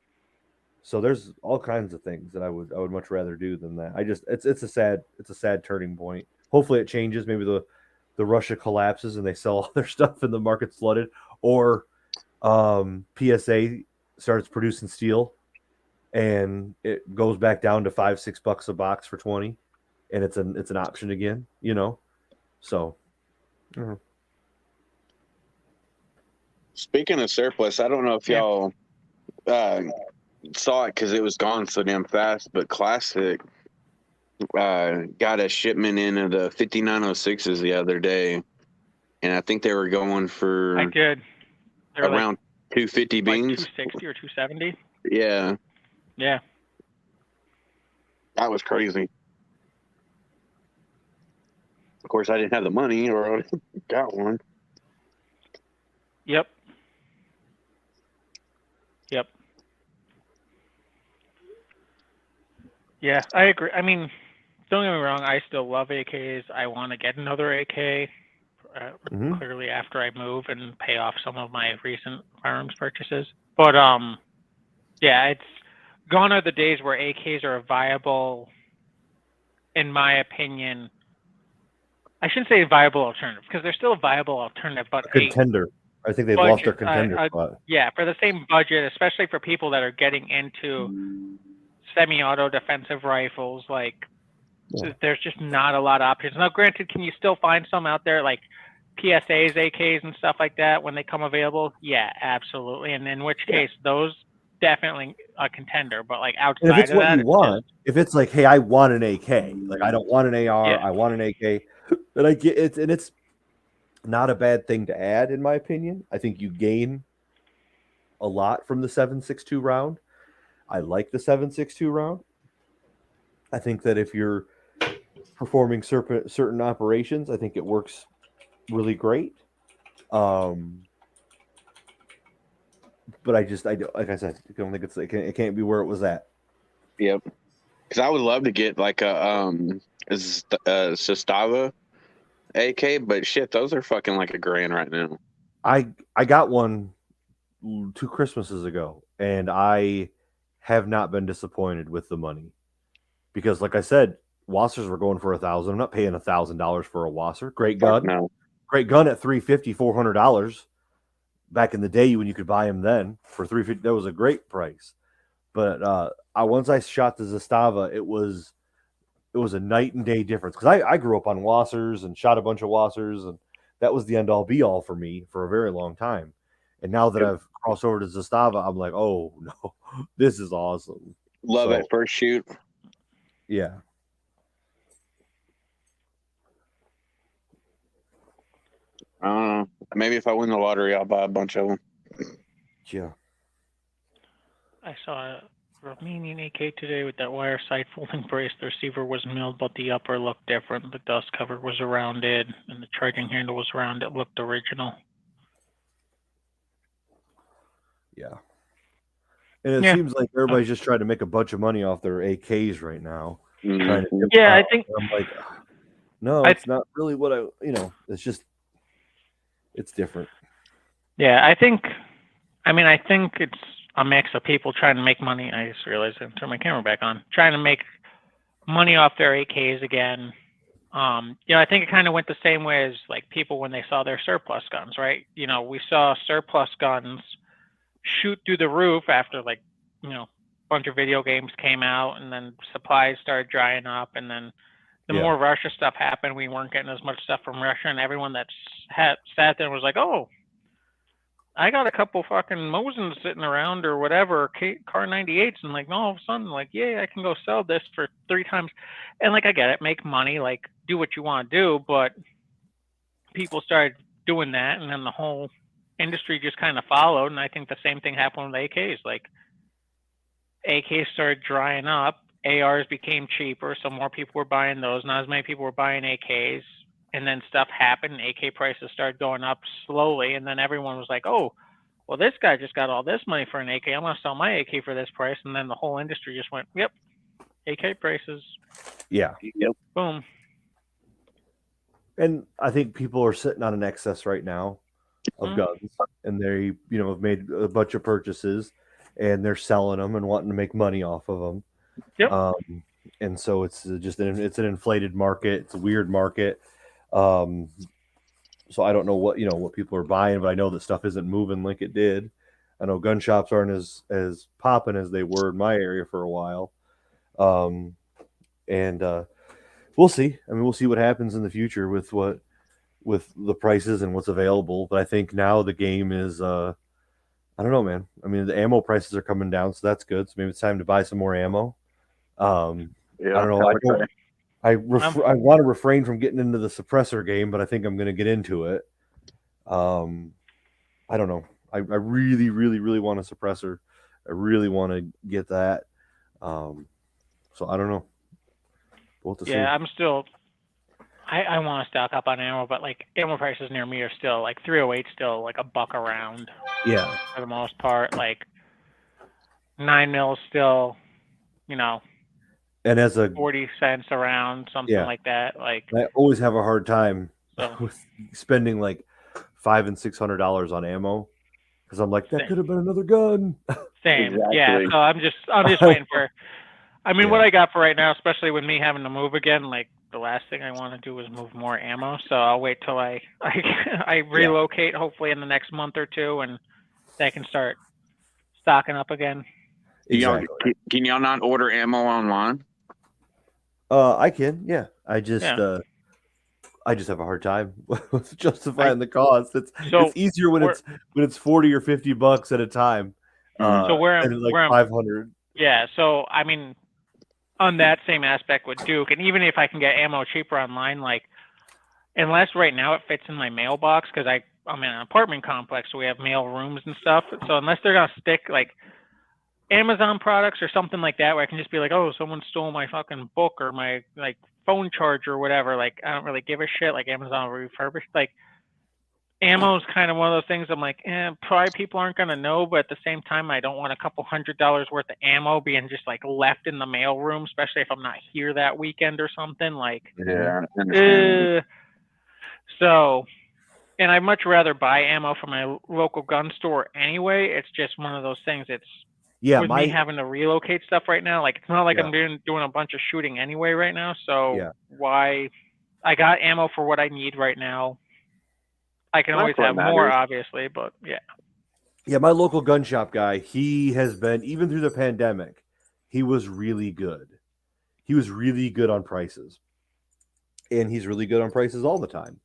So there's all kinds of things that I would much rather do than that. It's a sad turning point. Hopefully it changes. Maybe the Russia collapses and they sell all their stuff and the market's flooded, or PSA starts producing steel and it goes back down to $5-6 a box for 20, and it's an option again, you know. So speaking of surplus, I don't know if y'all saw it because it was gone so damn fast, but Classic got a shipment in of the 5906s the other day, and I think they were going for I did. around 250 beans. 260 or 270. Yeah. Yeah. That was crazy. Of course, I didn't have the money, or I would have got one. Yep. Yeah, I agree. I mean, don't get me wrong. I still love AKs. I want to get another AK. Clearly, after I move and pay off some of my recent firearms purchases. But yeah, it's gone are the days where AKs are a viable, in my opinion. I shouldn't say a viable alternative because they're still a viable alternative, but a contender. I think they've lost their contender spot. Yeah, for the same budget, especially for people that are getting into semi-auto defensive rifles, like there's just not a lot of options. Now, granted, can you still find some out there like PSAs, AKs, and stuff like that when they come available? Yeah, absolutely. And in which case, those definitely a contender. But like outside and if it's of what that, you want, if it's like, hey, I want an AK, like I don't want an AR, Yeah. I want an AK, then I get it, and it's not a bad thing to add, in my opinion. I think you gain a lot from the 7.62 round. I like the 7.62 round. I think that if you're performing certain operations, I think it works really great. But I don't, like I said, I don't think it can't be where it was at. Yep. Because I would love to get like a Sestava AK, but shit, those are fucking like $1,000 right now. I got one 2 Christmases ago, and I have not been disappointed with the money because, like I said, Wassers were going for $1,000. I'm not paying $1,000 for a Wasser. Great gun, no. Great gun at $350, $400 back in the day when you could buy them then for $350. That was a great price. But once I shot the Zastava, it was a night and day difference because I grew up on Wassers and shot a bunch of Wassers, and that was the end all be all for me for a very long time. And now that I've crossed over to Zastava, I'm like, oh no, this is awesome. Love it. First shoot. Yeah. Maybe if I win the lottery, I'll buy a bunch of them. Yeah. I saw a Romanian AK today with that wire sight folding brace. The receiver was milled, but the upper looked different. The dust cover was rounded, and the charging handle was round. It looked original. Yeah. And it seems like everybody's just trying to make a bunch of money off their AKs right now. Mm-hmm. I think. I'm like, no, it's not really what it's just, it's different. Yeah, I think it's a mix of people trying to make money. I just realized I turned my camera back on. Trying to make money off their AKs again. I think it kind of went the same way as like people when they saw their surplus guns, right? We saw surplus guns shoot through the roof after a bunch of video games came out, and then supplies started drying up, and then the more Russia stuff happened, we weren't getting as much stuff from Russia, and everyone that sat there was like, oh, I got a couple fucking Mosins sitting around or whatever, Car 98s, and like, all of a sudden, like, yeah, I can go sell this for 3 times. And like, I get it, make money, like, do what you want to do, but people started doing that, and then the whole industry just kind of followed, and I think the same thing happened with AKs. Like, AKs started drying up, ARs became cheaper, so more people were buying those, not as many people were buying AKs. And then stuff happened, and AK prices started going up slowly, and then everyone was like, oh, well, this guy just got all this money for an AK. I'm going to sell my AK for this price. And then the whole industry just went, yep, AK prices. Yeah. Yep. Boom. And I think people are sitting on an excess right now of guns, and they, have made a bunch of purchases, and they're selling them and wanting to make money off of them. Yep. And so it's just it's an inflated market. It's a weird market. So I don't know what people are buying, but I know that stuff isn't moving like it did. I know gun shops aren't as popping as they were in my area for a while. And we'll see. I mean, we'll see what happens in the future with the prices and what's available. But I think now the game is, I don't know, man. I mean, the ammo prices are coming down, so that's good. So maybe it's time to buy some more ammo. I don't know. I want to refrain from getting into the suppressor game, but I think I'm going to get into it. I don't know. I really, really, really want a suppressor. I really want to get that. So I don't know. We'll have to see. I'm still. I want to stock up on ammo, but like ammo prices near me are still like 308 still like $1 around. Yeah. For the most part, like 9mm still, And as a 40 cents around, something like that. Like I always have a hard time so, with spending like $500 and $600 on ammo because I'm like, that could have been another gun. Same, Exactly. yeah. So I'm just waiting for. I mean, what I got for right now, especially with me having to move again, like the last thing I want to do is move more ammo. So I'll wait till I relocate, hopefully in the next month or two, and they can start stocking up again. Exactly. Can y'all not order ammo online? I can, yeah. I just have a hard time with justifying the cost. It's easier when it's $40 or $50 at a time. So where than like where I'm, 500. Yeah. So I mean, on that same aspect with Duke, and even if I can get ammo cheaper online, like unless right now it fits in my mailbox because I'm in an apartment complex, so we have mail rooms and stuff. So unless they're gonna stick like Amazon products or something like that, where I can just be like, oh, someone stole my fucking book or my like phone charger or whatever. Like I don't really give a shit. Like Amazon refurbished. Like ammo is kind of one of those things. I'm like, probably people aren't gonna know, but at the same time, I don't want a couple $100 worth of ammo being just like left in the mail room, especially if I'm not here that weekend or something. Like, yeah, I understand. So, and I'd much rather buy ammo from my local gun store anyway. It's just one of those things. It's with me having to relocate stuff right now. Like it's not like I'm doing a bunch of shooting anyway right now. So why? I got ammo for what I need right now. I can always have more, obviously, but yeah. Yeah, my local gun shop guy, he has been, even through the pandemic, he was really good. He was really good on prices. And he's really good on prices all the time.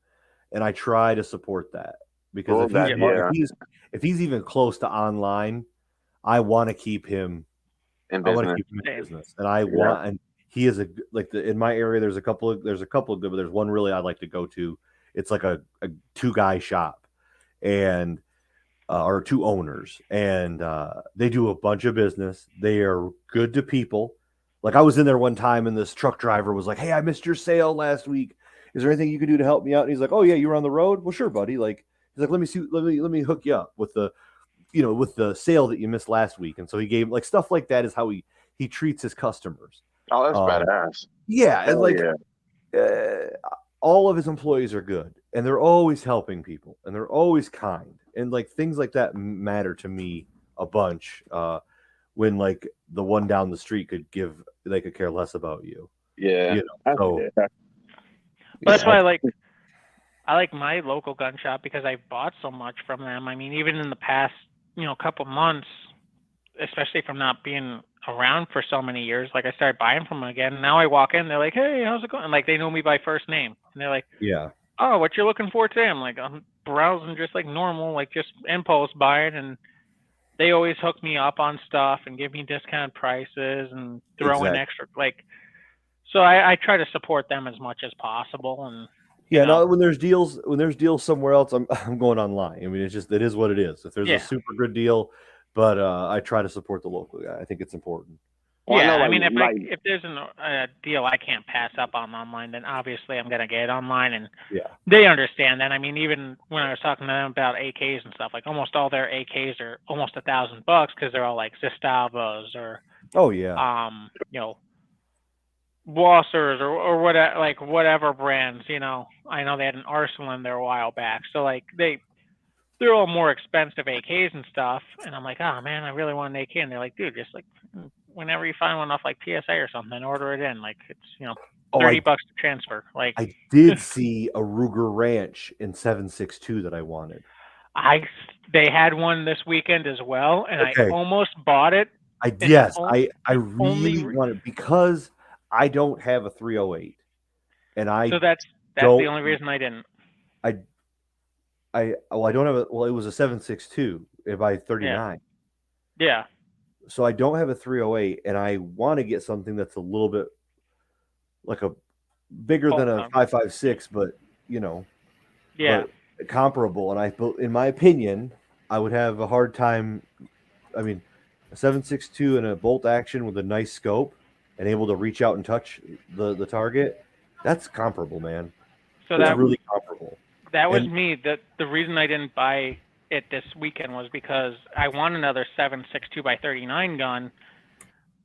And I try to support that because if he's even close to online, I want to keep him in business. I want to keep him in business. And and he is in my area, there's a couple of good, but there's one really I'd like to go to. It's like a 2-guy shop and or 2 owners, and they do a bunch of business. They are good to people. Like I was in there one time and this truck driver was like, hey, I missed your sale last week. Is there anything you can do to help me out? And he's like, oh yeah, you were on the road? Well, sure, buddy. Like he's like, let me hook you up with the with the sale that you missed last week. And so he gave like stuff like that is how he treats his customers. Oh, that's badass. Yeah. And like all of his employees are good and they're always helping people and they're always kind. And like things like that matter to me a bunch. When like the one down the street they could care less about you. Yeah. That's why I like my local gun shop because I bought so much from them. I mean, even in the past, couple months, especially from not being around for so many years, like I started buying from them again. Now I walk in, they're like, hey, how's it going? And like they know me by first name. And they're like, oh, what you're looking for today? I'm like, I'm browsing just like normal, like just impulse buying. And they always hook me up on stuff and give me discounted prices and throw in extra, so I try to support them as much as possible. And when there's deals somewhere else, I'm going online. I mean, it is what it is. If there's a super good deal, but I try to support the local guy. I think it's important. Well, I mean, if there's a deal I can't pass up on online, then obviously I'm gonna get it online, and they understand that. I mean, even when I was talking to them about AKs and stuff, like almost all their AKs are almost $1,000 because they're all like Zestavas or Wassers or whatever, like whatever brands. I know they had an Arsenal in there a while back, so like they're all more expensive AKs and stuff. And I'm like, oh man, I really want an AK. And they're like, dude, just like whenever you find one off like PSA or something, order it in. Like it's $30 to transfer. Like I did see a Ruger Ranch in 7.62 that I wanted. They had one this weekend as well, and I almost bought it. I really want it because I don't have a 308, and so that's the only reason I didn't. I don't have it was a 7.62 by 39. Yeah. So I don't have a 308 and I want to get something that's a little bit like a bigger than a 5.56, but but comparable. And in my opinion, I would have a hard time. I mean, a 7.62 and a bolt action with a nice scope and able to reach out and touch the target. That's comparable, man. So That's that really comparable. that was And- me. The reason I didn't buy it this weekend was because I want another 7.62 by 39 gun,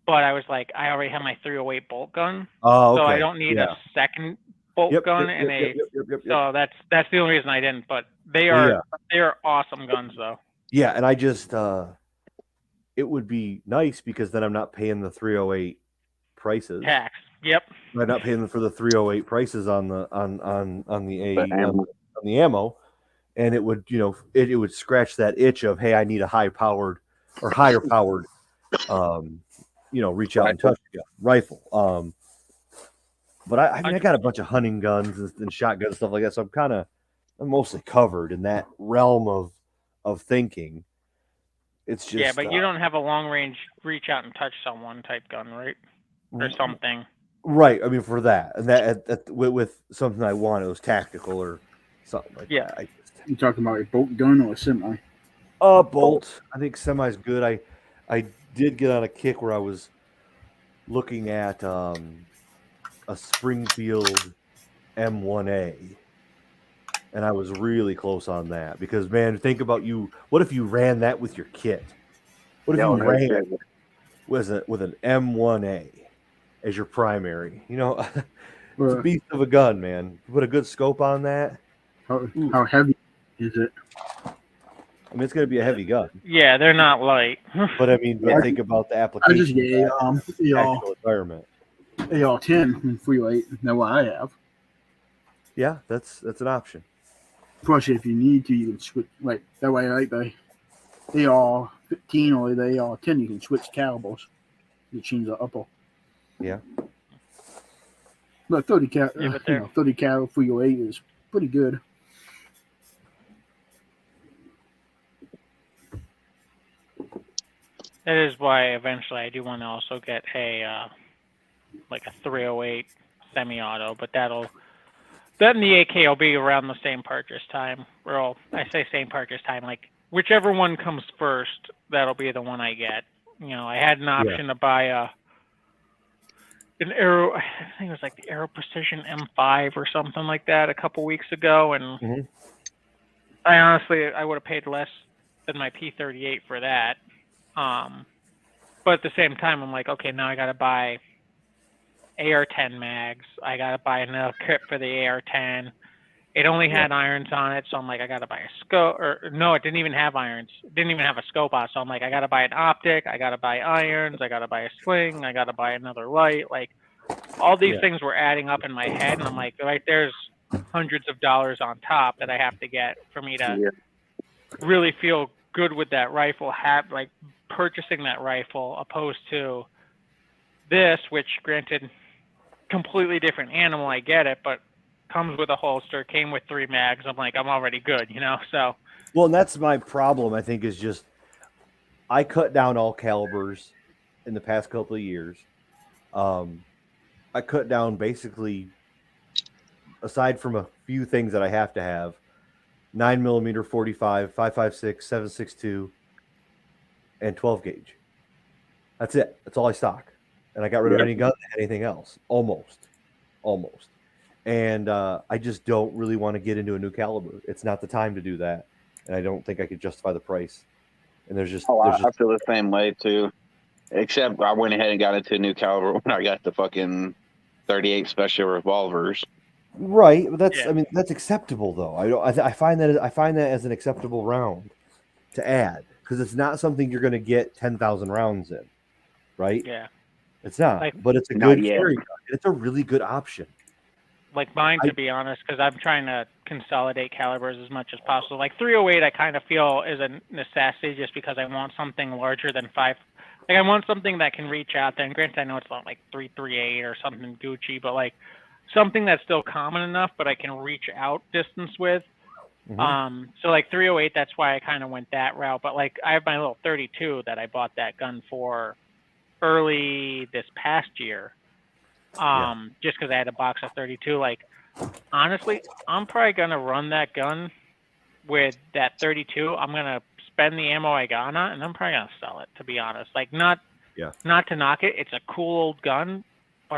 but I was like, I already have my 308 bolt gun, Oh, okay. so I don't need a second bolt gun and a. So that's the only reason I didn't. But they are awesome guns though. Yeah, and I just it would be nice because then I'm not paying the 308 prices. Tax. Yep. I'm not paying for the 308 prices on the ammo, and it would it would scratch that itch of, hey, I need a higher powered reach out and touch rifle. But I mean I got a bunch of hunting guns and shotguns and stuff like that, so I'm mostly covered in that realm of thinking. It's just but you don't have a long range reach out and touch someone type gun, right? Or something. Right. I mean, for that and that with something I want, it was tactical or something like that. You talking about a bolt gun or a semi? Bolt. I think semi's good. I did get on a kick where I was looking at a Springfield M1A, and I was really close on that because, man, think about you. What if you ran that with your kit? What if you ran with an M1A as your primary? It's a beast of a gun, man. Put a good scope on that. How heavy is it? I mean, it's going to be a heavy gun. Yeah, they're not light. But I mean, think about the application. I just get actual environment. AR-10 and 308. That's what I have. Yeah, that's an option. Plus, if you need to, you can switch. Like that way, like the AR-15 or the AR-10, you can switch calibers. You change the upper. Yeah. But 30 cal, 30 cal 308 is pretty good. That is why eventually I do want to also get a 308 semi-auto, but that and the AK will be around the same purchase time. Well, I say same purchase time, like whichever one comes first, that'll be the one I get. I had an option to buy an Aero, I think it was like the Aero Precision M5 or something like that a couple weeks ago, and I would have paid less than my P38 for that. But at the same time, I'm like, okay, now I got to buy AR-10 mags. I got to buy another kit for the AR-10. It only had irons on it, so I'm like, I got to buy a scope. Or no, it didn't even have irons. It didn't even have a scope on, so I'm like, I got to buy an optic. I got to buy irons. I got to buy a sling. I got to buy another light. Like, all these things were adding up in my head, and I'm like, right there's hundreds of dollars on top that I have to get for me to really feel good with that rifle. Purchasing that rifle opposed to this, which granted, completely different animal. I get it, but comes with a holster, came with 3 mags. I'm like, I'm already good, So. Well, and that's my problem. I think is just I cut down all calibers in the past couple of years. I cut down basically, aside from a few things that I have to have, 9mm 45, 5.56, 7.62, and 12 gauge. That's it. That's all I stock. And I got rid of any gun, anything else. Almost. And I just don't really want to get into a new caliber. It's not the time to do that. And I don't think I could justify the price. And I feel the same way too. Except I went ahead and got into a new caliber when I got the fucking 38 special revolvers. Right, but that's acceptable though. I find that as an acceptable round to add because it's not something you're going to get 10,000 rounds in, right? Yeah, it's not. But it's a good carry gun. It's a really good option. Like mine, to be honest, because I'm trying to consolidate calibers as much as possible. Like 308, I kind of feel is a necessity just because I want something larger than 5. Like I want something that can reach out there. And granted, I know it's not like 338 or something Gucci, but like something that's still common enough, but I can reach out distance with. So like 308, that's why I kind of went that route. But like I have my little 32 that I bought that gun for early this past year. Just because I had a box of 32. Like honestly, I'm probably gonna run that gun with that 32. I'm gonna spend the ammo I got on it, and I'm probably gonna sell it, to be honest. Like, not to knock it. It's a cool old gun, but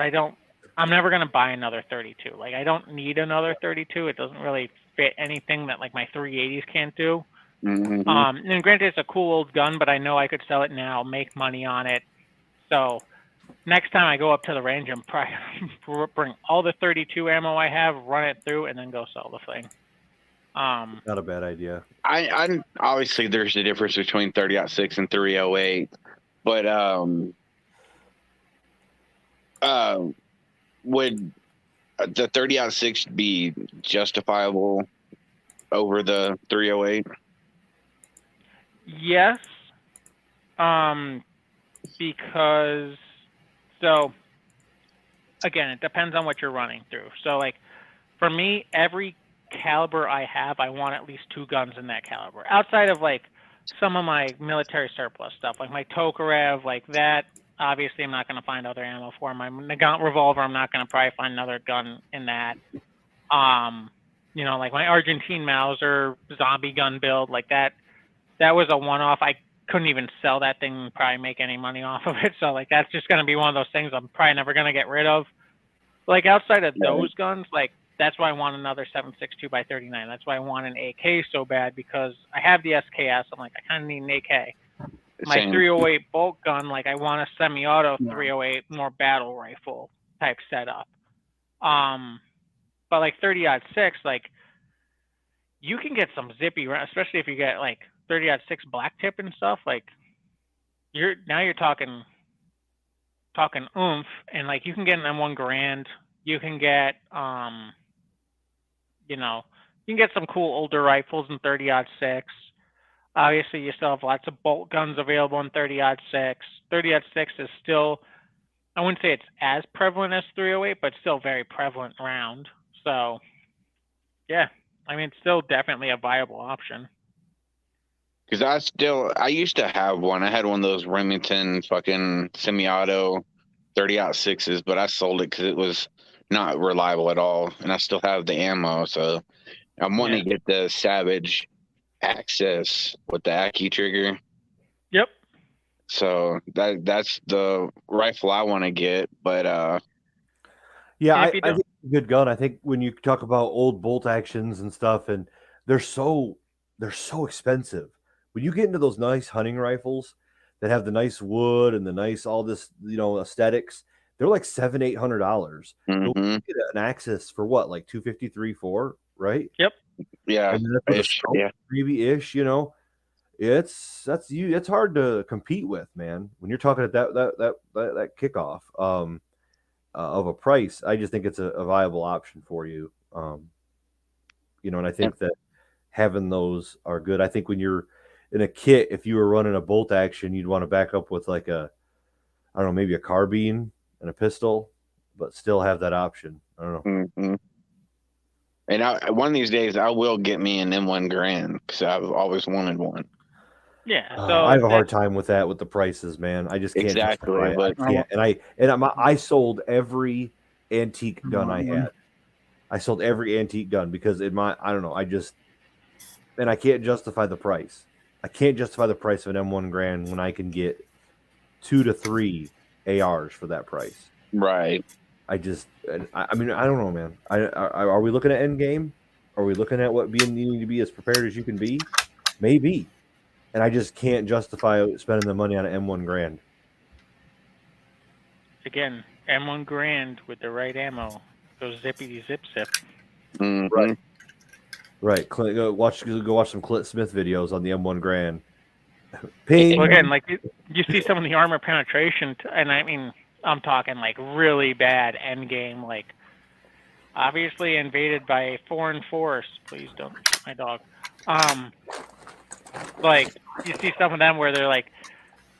I'm never gonna buy another 32. Like, I don't need another 32. It doesn't really fit anything that like my 380s can't do. Mm-hmm. And granted, it's a cool old gun, but I know I could sell it now, make money on it. So next time I go up to the range, I'm probably bring all the 32 ammo I have, run it through, and then go sell the thing. Not a bad idea. I obviously there's a difference between 30-06 and 308, but would the 30-06 be justifiable over the 308? Yes. Because so again, it depends on what you're running through. So like for me, every caliber I have, I want at least 2 guns in that caliber. Outside of like some of my military surplus stuff, like my Tokarev, like that. Obviously, I'm not going to find other ammo for my Nagant revolver. I'm not going to probably find another gun in that. You know, like my Argentine Mauser zombie gun build, like that. That was a one-off. I couldn't even sell that thing and probably make any money off of it. So like that's just going to be one of those things I'm probably never going to get rid of. Like outside of those guns, like that's why I want another 7.62 x 39. That's why I want an AK so bad, because I have the SKS. I'm like, I kind of need an AK. My 308 bolt gun, like I want a semi-auto 308 more battle rifle type setup. But like 30-06, like you can get some zippy, especially if you get like 30-06 black tip and stuff. Like you're talking oomph, and like you can get an M1 Garand. You can get you know, you can get some cool older rifles in 30-06. Obviously, you still have lots of bolt guns available in 30-06. 30-06 is still, I wouldn't say it's as prevalent as 308, but still very prevalent round. So, yeah, I mean, it's still definitely a viable option. Because I used to have one. I had one of those Remington fucking semi-auto 30-06s, but I sold it because it was not reliable at all, and I still have the ammo. So I'm wanting to get the Savage Access with the Aki trigger. Yep. So that's the rifle I want to get, but yeah, I think it's a good gun. I think when you talk about old bolt actions and stuff, and they're so expensive. When you get into those nice hunting rifles that have the nice wood and the nice all this, you know, aesthetics, they're like $700-800. Mm-hmm. You get an Axis for what, like $250, $300, right? Yep. Yeah. Maybe ish, you know. It's hard to compete with, man. When you're talking at that kickoff of a price, I just think it's a viable option for you. You know, and I think that having those are good. I think when you're in a kit, if you were running a bolt action, you'd want to back up with like I don't know, maybe a carbine and a pistol, but still have that option. I don't know. Mm-hmm. And one of these days, I will get me an M1 Garand because I've always wanted one. Yeah, so I have a hard time with that with the prices, man. I just can't. Exactly, but I can't. I sold every antique gun I had. I sold every antique gun because I don't know. And I can't justify the price. I can't justify the price of an M1 Garand when I can get 2 to 3 ARs for that price. Right. I mean, I don't know, man. Are we looking at end game? Are we looking at what you need to be as prepared as you can be? Maybe. And I just can't justify spending the money on an M1 Garand. Again, M1 Garand with the right ammo goes zippity zip. Mm-hmm. Right. Go watch some Clint Smith videos on the M1 Garand. Ping. Well, again, like you see some of the armor penetration, and I mean, I'm talking like really bad end game, like obviously invaded by a foreign force. Please don't shoot my dog. Like you see some of them where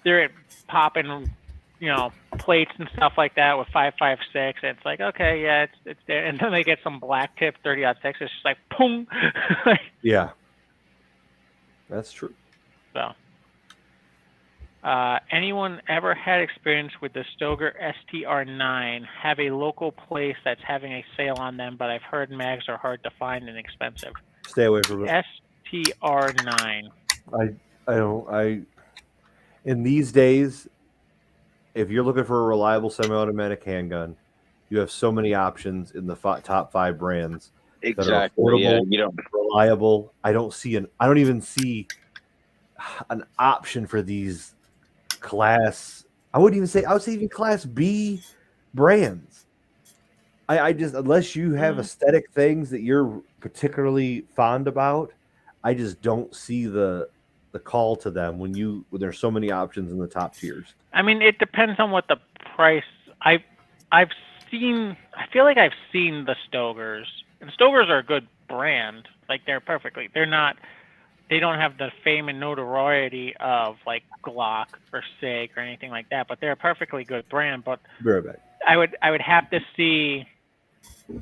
they're popping, you know, plates and stuff like that with 5.56. And it's like, okay, yeah, it's there. And then they get some black tip 30-06. It's just like, boom. Yeah, that's true. So, anyone ever had experience with the Stoeger STR9? Have a local place that's having a sale on them, but I've heard mags are hard to find and expensive. Stay away from it. STR9. In these days, if you're looking for a reliable semi-automatic handgun, you have so many options in the top 5 brands that are Exactly. Yeah. affordable, You don't. reliable. I don't even see an option for these class. I would say even class B brands. I just, unless you have aesthetic things that you're particularly fond about, I just don't see the call to them when there's so many options in the top tiers. I mean, it depends on what the price. I've seen. I feel like I've seen the Stogers, and Stogers are a good brand. Like they're perfectly. They're not. They don't have the fame and notoriety of like Glock or Sig or anything like that, but they're a perfectly good brand. But Be right back. I would have to see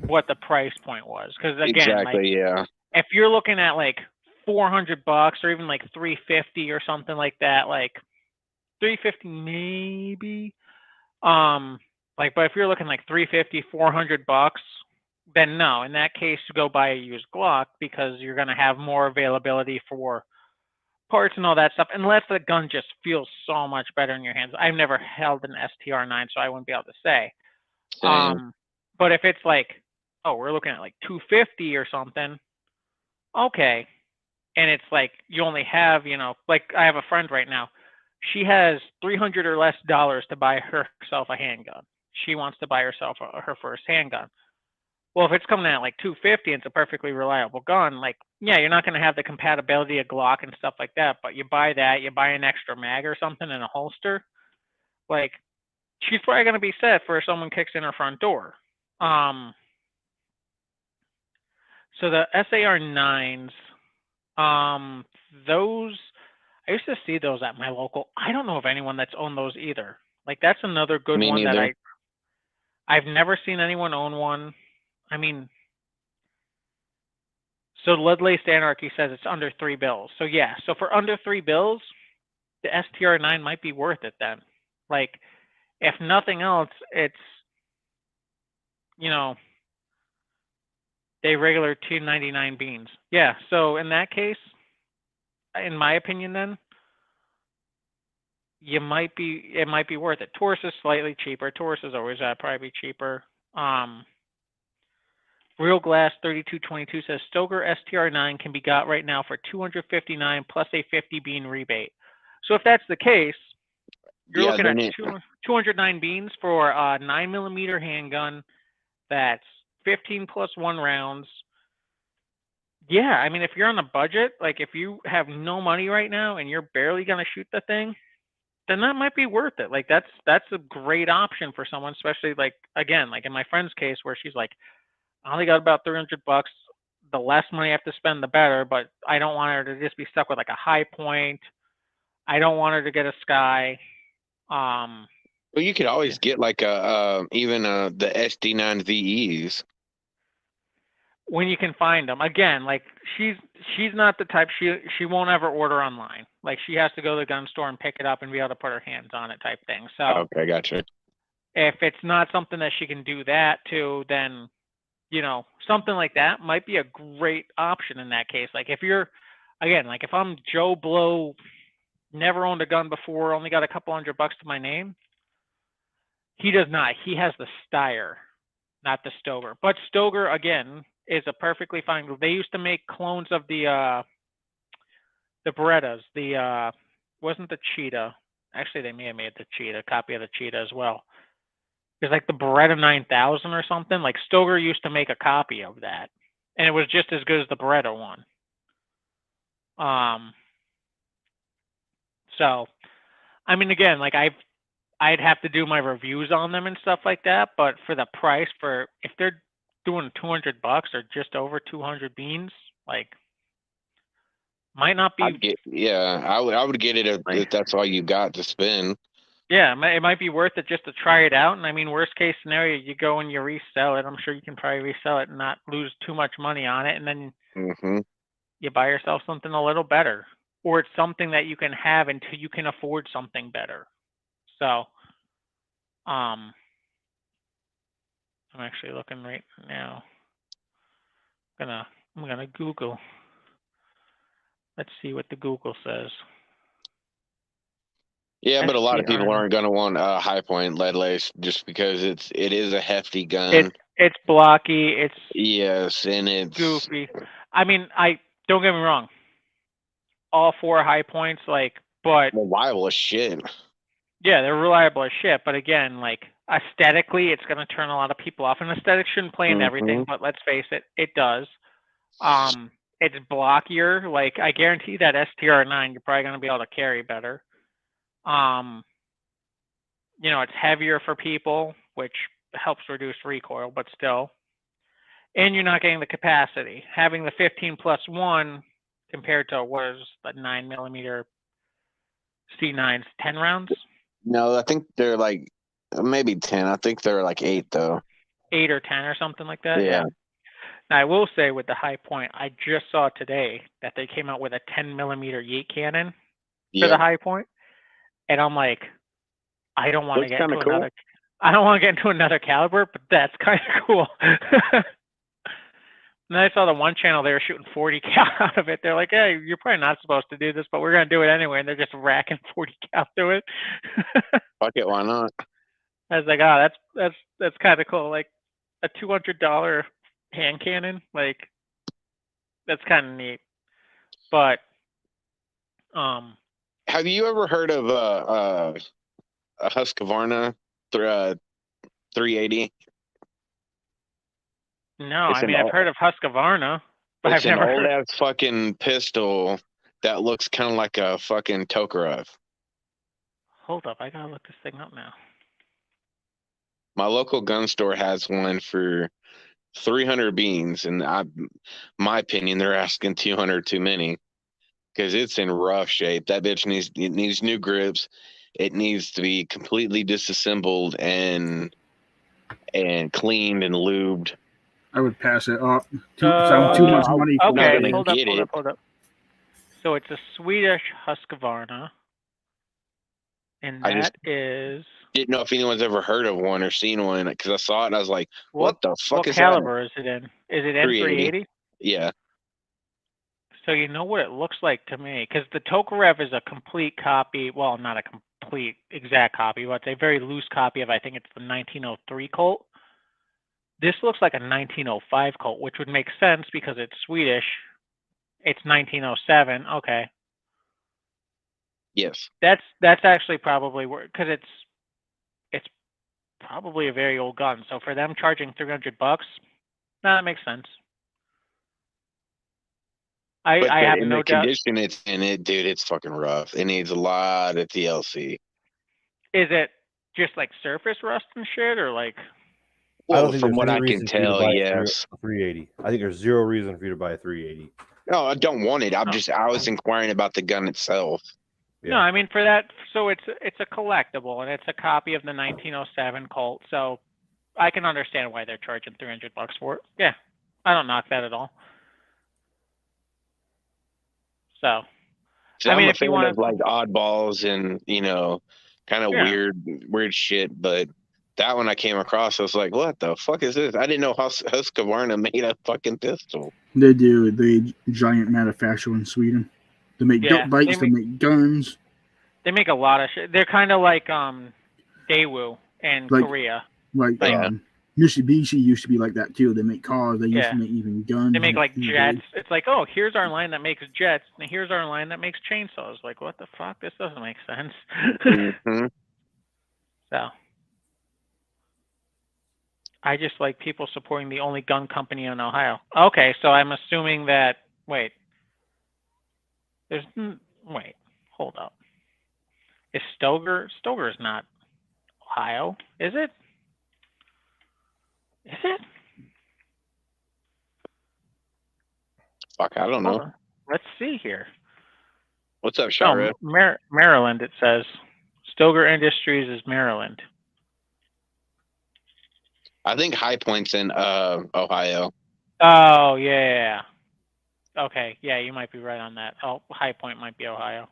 what the price point was, because again, like Exactly. Yeah. if you're looking at like $400 or even like 350 or something like that, like 350 maybe. Like, but if you're looking like 350, $400, then no. In that case, go buy a used Glock because you're going to have more availability for parts and all that stuff. Unless the gun just feels so much better in your hands. I've never held an STR9, so I wouldn't be able to say. Same. But if it's like, oh, we're looking at like 250 or something, okay. And it's like you only have, like I have a friend right now. She has $300 or less to buy herself a handgun. She wants to buy herself her first handgun. Well, if it's coming at like 250 and it's a perfectly reliable gun, like yeah, you're not going to have the compatibility of Glock and stuff like that. But you buy that, you buy an extra mag or something in a holster, like she's probably going to be set for if someone kicks in her front door. So the SAR9s, those I used to see those at my local. I don't know of anyone that's owned those either. Like that's another good Me one that neither. I've never seen anyone own one. I mean, so Lead-Laced Anarchy says it's under $3. So yeah, so for under $3, the STR9 might be worth it then. Like if nothing else, it's they regular 299 beans. Yeah, so in that case, in my opinion then, it might be worth it. Taurus is slightly cheaper. Taurus is always probably be cheaper. Real Glass 3222 says Stoker STR9 can be got right now for $259 plus a 50 bean rebate. So if that's the case, you're looking at 209 beans for a 9mm handgun. That's 15 plus 1 rounds. Yeah, I mean, if you're on a budget, like if you have no money right now and you're barely gonna shoot the thing, then that might be worth it. Like that's a great option for someone, especially like again, like in my friend's case where she's like, I only got about $300. The less money I have to spend, the better. But I don't want her to just be stuck with like a high point. I don't want her to get a Sky. Well, you could always get like even the SD9 VEs. When you can find them. Again, like she's not the type, she won't ever order online. Like she has to go to the gun store and pick it up and be able to put her hands on it type thing. So Okay, gotcha. if it's not something that she can do that to, then something like that might be a great option in that case. Like if you're, again, like if I'm Joe Blow, never owned a gun before, only got a couple $100 to my name. He does not. He has the Steyr, not the Stoker. But Stoker, again, is a perfectly fine. They used to make clones of the Berettas. The wasn't the Cheetah. Actually, they may have made the Cheetah, copy of the Cheetah as well. It's like the Beretta 9000 or something. Like Stoker used to make a copy of that, and it was just as good as the Beretta one. So, I mean, again, like I'd have to do my reviews on them and stuff like that. But for the price, for if they're doing $200 or just over 200 beans, like might not be. I would get it if that's all you got to spend. Yeah, it might be worth it just to try it out. And I mean, worst case scenario, you go and you resell it. I'm sure you can probably resell it and not lose too much money on it. And then you buy yourself something a little better, or it's something that you can have until you can afford something better. So, I'm actually looking right now. I'm gonna Google. Let's see what the Google says. Yeah, but a lot of people STR9. aren't going to want a high point lead lace just because it is a hefty gun. It's blocky. It's Yes, and it's goofy. I mean, don't get me wrong. All 4 high points, but reliable as shit. yeah, they're reliable as shit. But again, aesthetically, it's going to turn a lot of people off. And aesthetics shouldn't play into everything, but let's face it, it does. It's blockier. I guarantee that STR9, you're probably going to be able to carry better. It's heavier for people, which helps reduce recoil, but still. And you're not getting the capacity. Having the 15+1 compared to what is the 9mm C9's 10 rounds? No, I think they're maybe 10. I think they're 8 though. 8 or 10 or something like that. Yeah. Now, I will say with the high point, I just saw today that they came out with a 10mm Yeet cannon for the high point, and I'm like, I don't want to get into cool. I don't want to get into another caliber, but that's kind of cool. And then I saw the one channel, they were shooting 40 cal out of it. They're like, hey, you're probably not supposed to do this, but we're going to do it anyway. And they're just racking 40 cal through it. Fuck it, why not? I was like, that's kind of cool. Like a $200 hand cannon, that's kind of neat. But have you ever heard of a Husqvarna 380? No, I've heard of Husqvarna, but I've never heard. It's an old ass fucking pistol that looks kind of like a fucking Tokarev. Hold up, I gotta look this thing up now. My local gun store has one for 300 beans, and my opinion, they're asking 200 too many because it's in rough shape. That bitch needs new grips. It needs to be completely disassembled and cleaned and lubed. I would pass it up. Too much money for okay, hold up. So it's a Swedish Husqvarna, and that is. Didn't know if anyone's ever heard of one or seen one because I saw it and I was like, "What the fuck is that?" What caliber is it in? Is it N380? Yeah. So you know what it looks like to me, because the Tokarev is a complete copy. Well, not a complete exact copy, but it's a very loose copy of, I think it's the 1903 Colt. This looks like a 1905 Colt, which would make sense because it's Swedish. It's 1907. Okay. Yes. That's actually probably where, because it's probably a very old gun. So for them charging $300, that makes sense. I have no doubt. The condition it's in it, dude, it's fucking rough. It needs a lot of TLC. Is it just like surface rust and shit, or like? Well, from what I can tell, yes. 380. I think there's zero reason for you to buy a 380. No, I don't want it. I was inquiring about the gun itself. Yeah. No, I mean for that. So it's a collectible, and it's a copy of the 1907 Colt. So I can understand why they're charging $300 for it. Yeah, I don't knock that at all. So I mean, if you want like oddballs and kind of weird shit, but that one I came across, I was like, what the fuck is this? I didn't know Husqvarna made a fucking pistol. They do. They giant manufacturer in Sweden. They make dirt bikes. They make guns. They make a lot of shit. They're kind of like Daewoo in Korea. Mitsubishi used to be like that too. They make cars. They used to make even guns. They make like jets. It's like, oh, here's our line that makes jets, and here's our line that makes chainsaws. Like, what the fuck? This doesn't make sense. Mm-hmm. So, I just like people supporting the only gun company in Ohio. Okay, so I'm assuming that. Wait, hold up. Is Stoeger? Stoeger is not Ohio, is it? Is it? Fuck, I don't know. Let's see here. What's up, Shara? Maryland, it says. Stoeger Industries is Maryland. I think High Point's in Ohio. Oh, yeah. Okay, yeah, you might be right on that. Oh, High Point might be Ohio.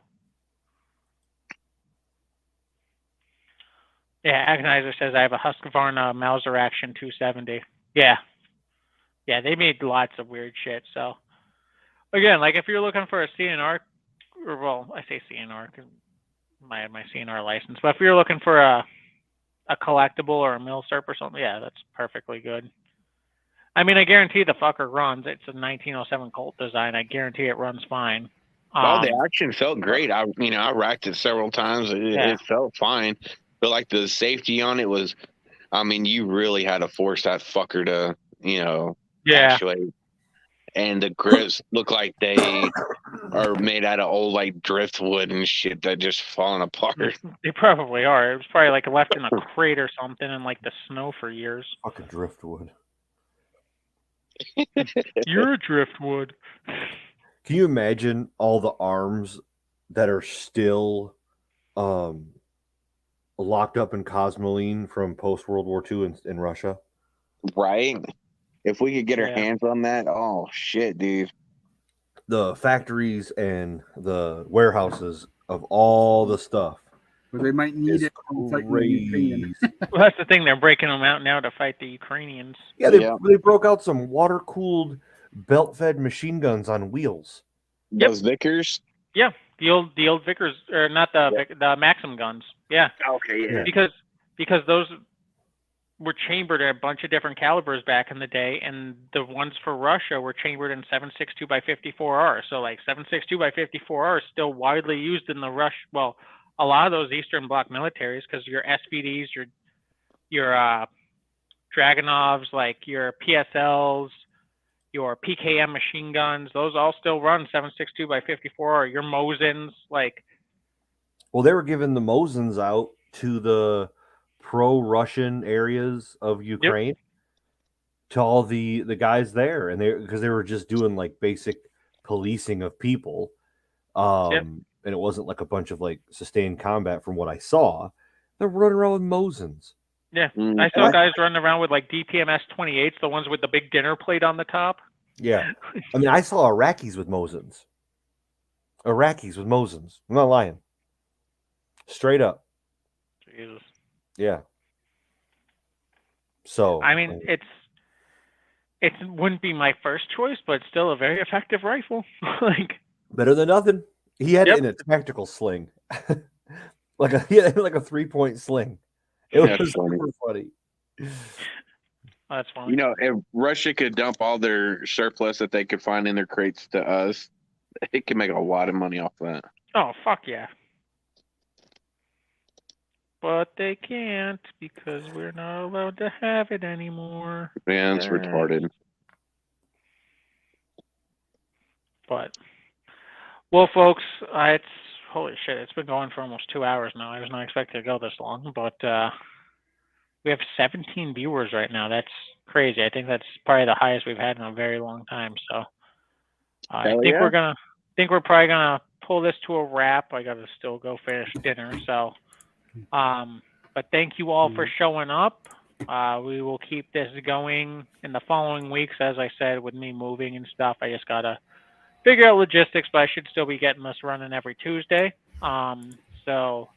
Yeah, Agonizer says, I have a Husqvarna Mauser Action 270. Yeah. Yeah, they made lots of weird shit. So, again, like if you're looking for a CNR, or well, I say CNR, because my CNR license. But if you're looking for a collectible or a milsurp or something, yeah, that's perfectly good. I mean, I guarantee the fucker runs. It's a 1907 Colt design. I guarantee it runs fine. The action felt great. I racked it several times. It felt fine, but like the safety on it was, I mean, you really had to force that fucker to, actuate. And the grips look like they are made out of old like driftwood and shit that just falling apart. They probably are. It was probably like left in a crate or something in like the snow for years. Fucking driftwood. You're a driftwood. Can you imagine all the arms that are still locked up in Cosmoline from post World War II in Russia? Right. If we could get our hands on that, oh shit, dude. The factories and the warehouses of all the stuff. But they might need it. Crazy. Well, that's the thing. They're breaking them out now to fight the Ukrainians. Yeah, they broke out some water-cooled, belt-fed machine guns on wheels. Those Vickers? Yeah, the old Vickers, or not the Maxim guns. Yeah. Okay, yeah. Because those were chambered at a bunch of different calibers back in the day, and the ones for Russia were chambered in 7.62 by 54R. So like 7.62 by 54R is still widely used in the Well, a lot of those Eastern Bloc militaries, because your SVDs, your Dragunovs, like your PSLs, your PKM machine guns, those all still run 7.62 by 54R. Your Mosins, like. Well, they were giving the Mosins out to the pro-Russian areas of Ukraine, to all the guys there, and because they were just doing like basic policing of people, and it wasn't like a bunch of like sustained combat. From what I saw, they're running around with Mosins. Yeah, I saw guys running around with like DPMS 28s, the ones with the big dinner plate on the top. Yeah, I mean, I saw Iraqis with Mosins. I'm not lying. Straight up. Jesus. Yeah. So I mean, it wouldn't be my first choice, but it's still a very effective rifle. Like better than nothing. He had it in a tactical sling, like a 3-point sling. It was super funny. That's funny. If Russia could dump all their surplus that they could find in their crates to us, it could make a lot of money off that. Oh, fuck yeah. But they can't because we're not allowed to have it anymore. Man, it's retarded. But, well, folks, it's holy shit. It's been going for almost 2 hours now. I was not expecting to go this long, but we have 17 viewers right now. That's crazy. I think that's probably the highest we've had in a very long time. So I think we're probably gonna pull this to a wrap. I gotta still go finish dinner. So. But thank you all for showing up. We will keep this going in the following weeks, as I said, with me moving and stuff. I just gotta figure out logistics, but I should still be getting this running every Tuesday. So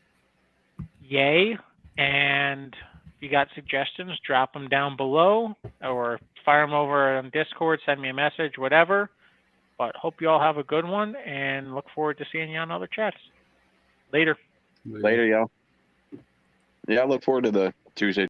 yay. And if you got suggestions, drop them down below or fire them over on Discord, send me a message, whatever. But hope you all have a good one and look forward to seeing you on other chats. Later. Later, y'all. Yeah, I look forward to the Tuesday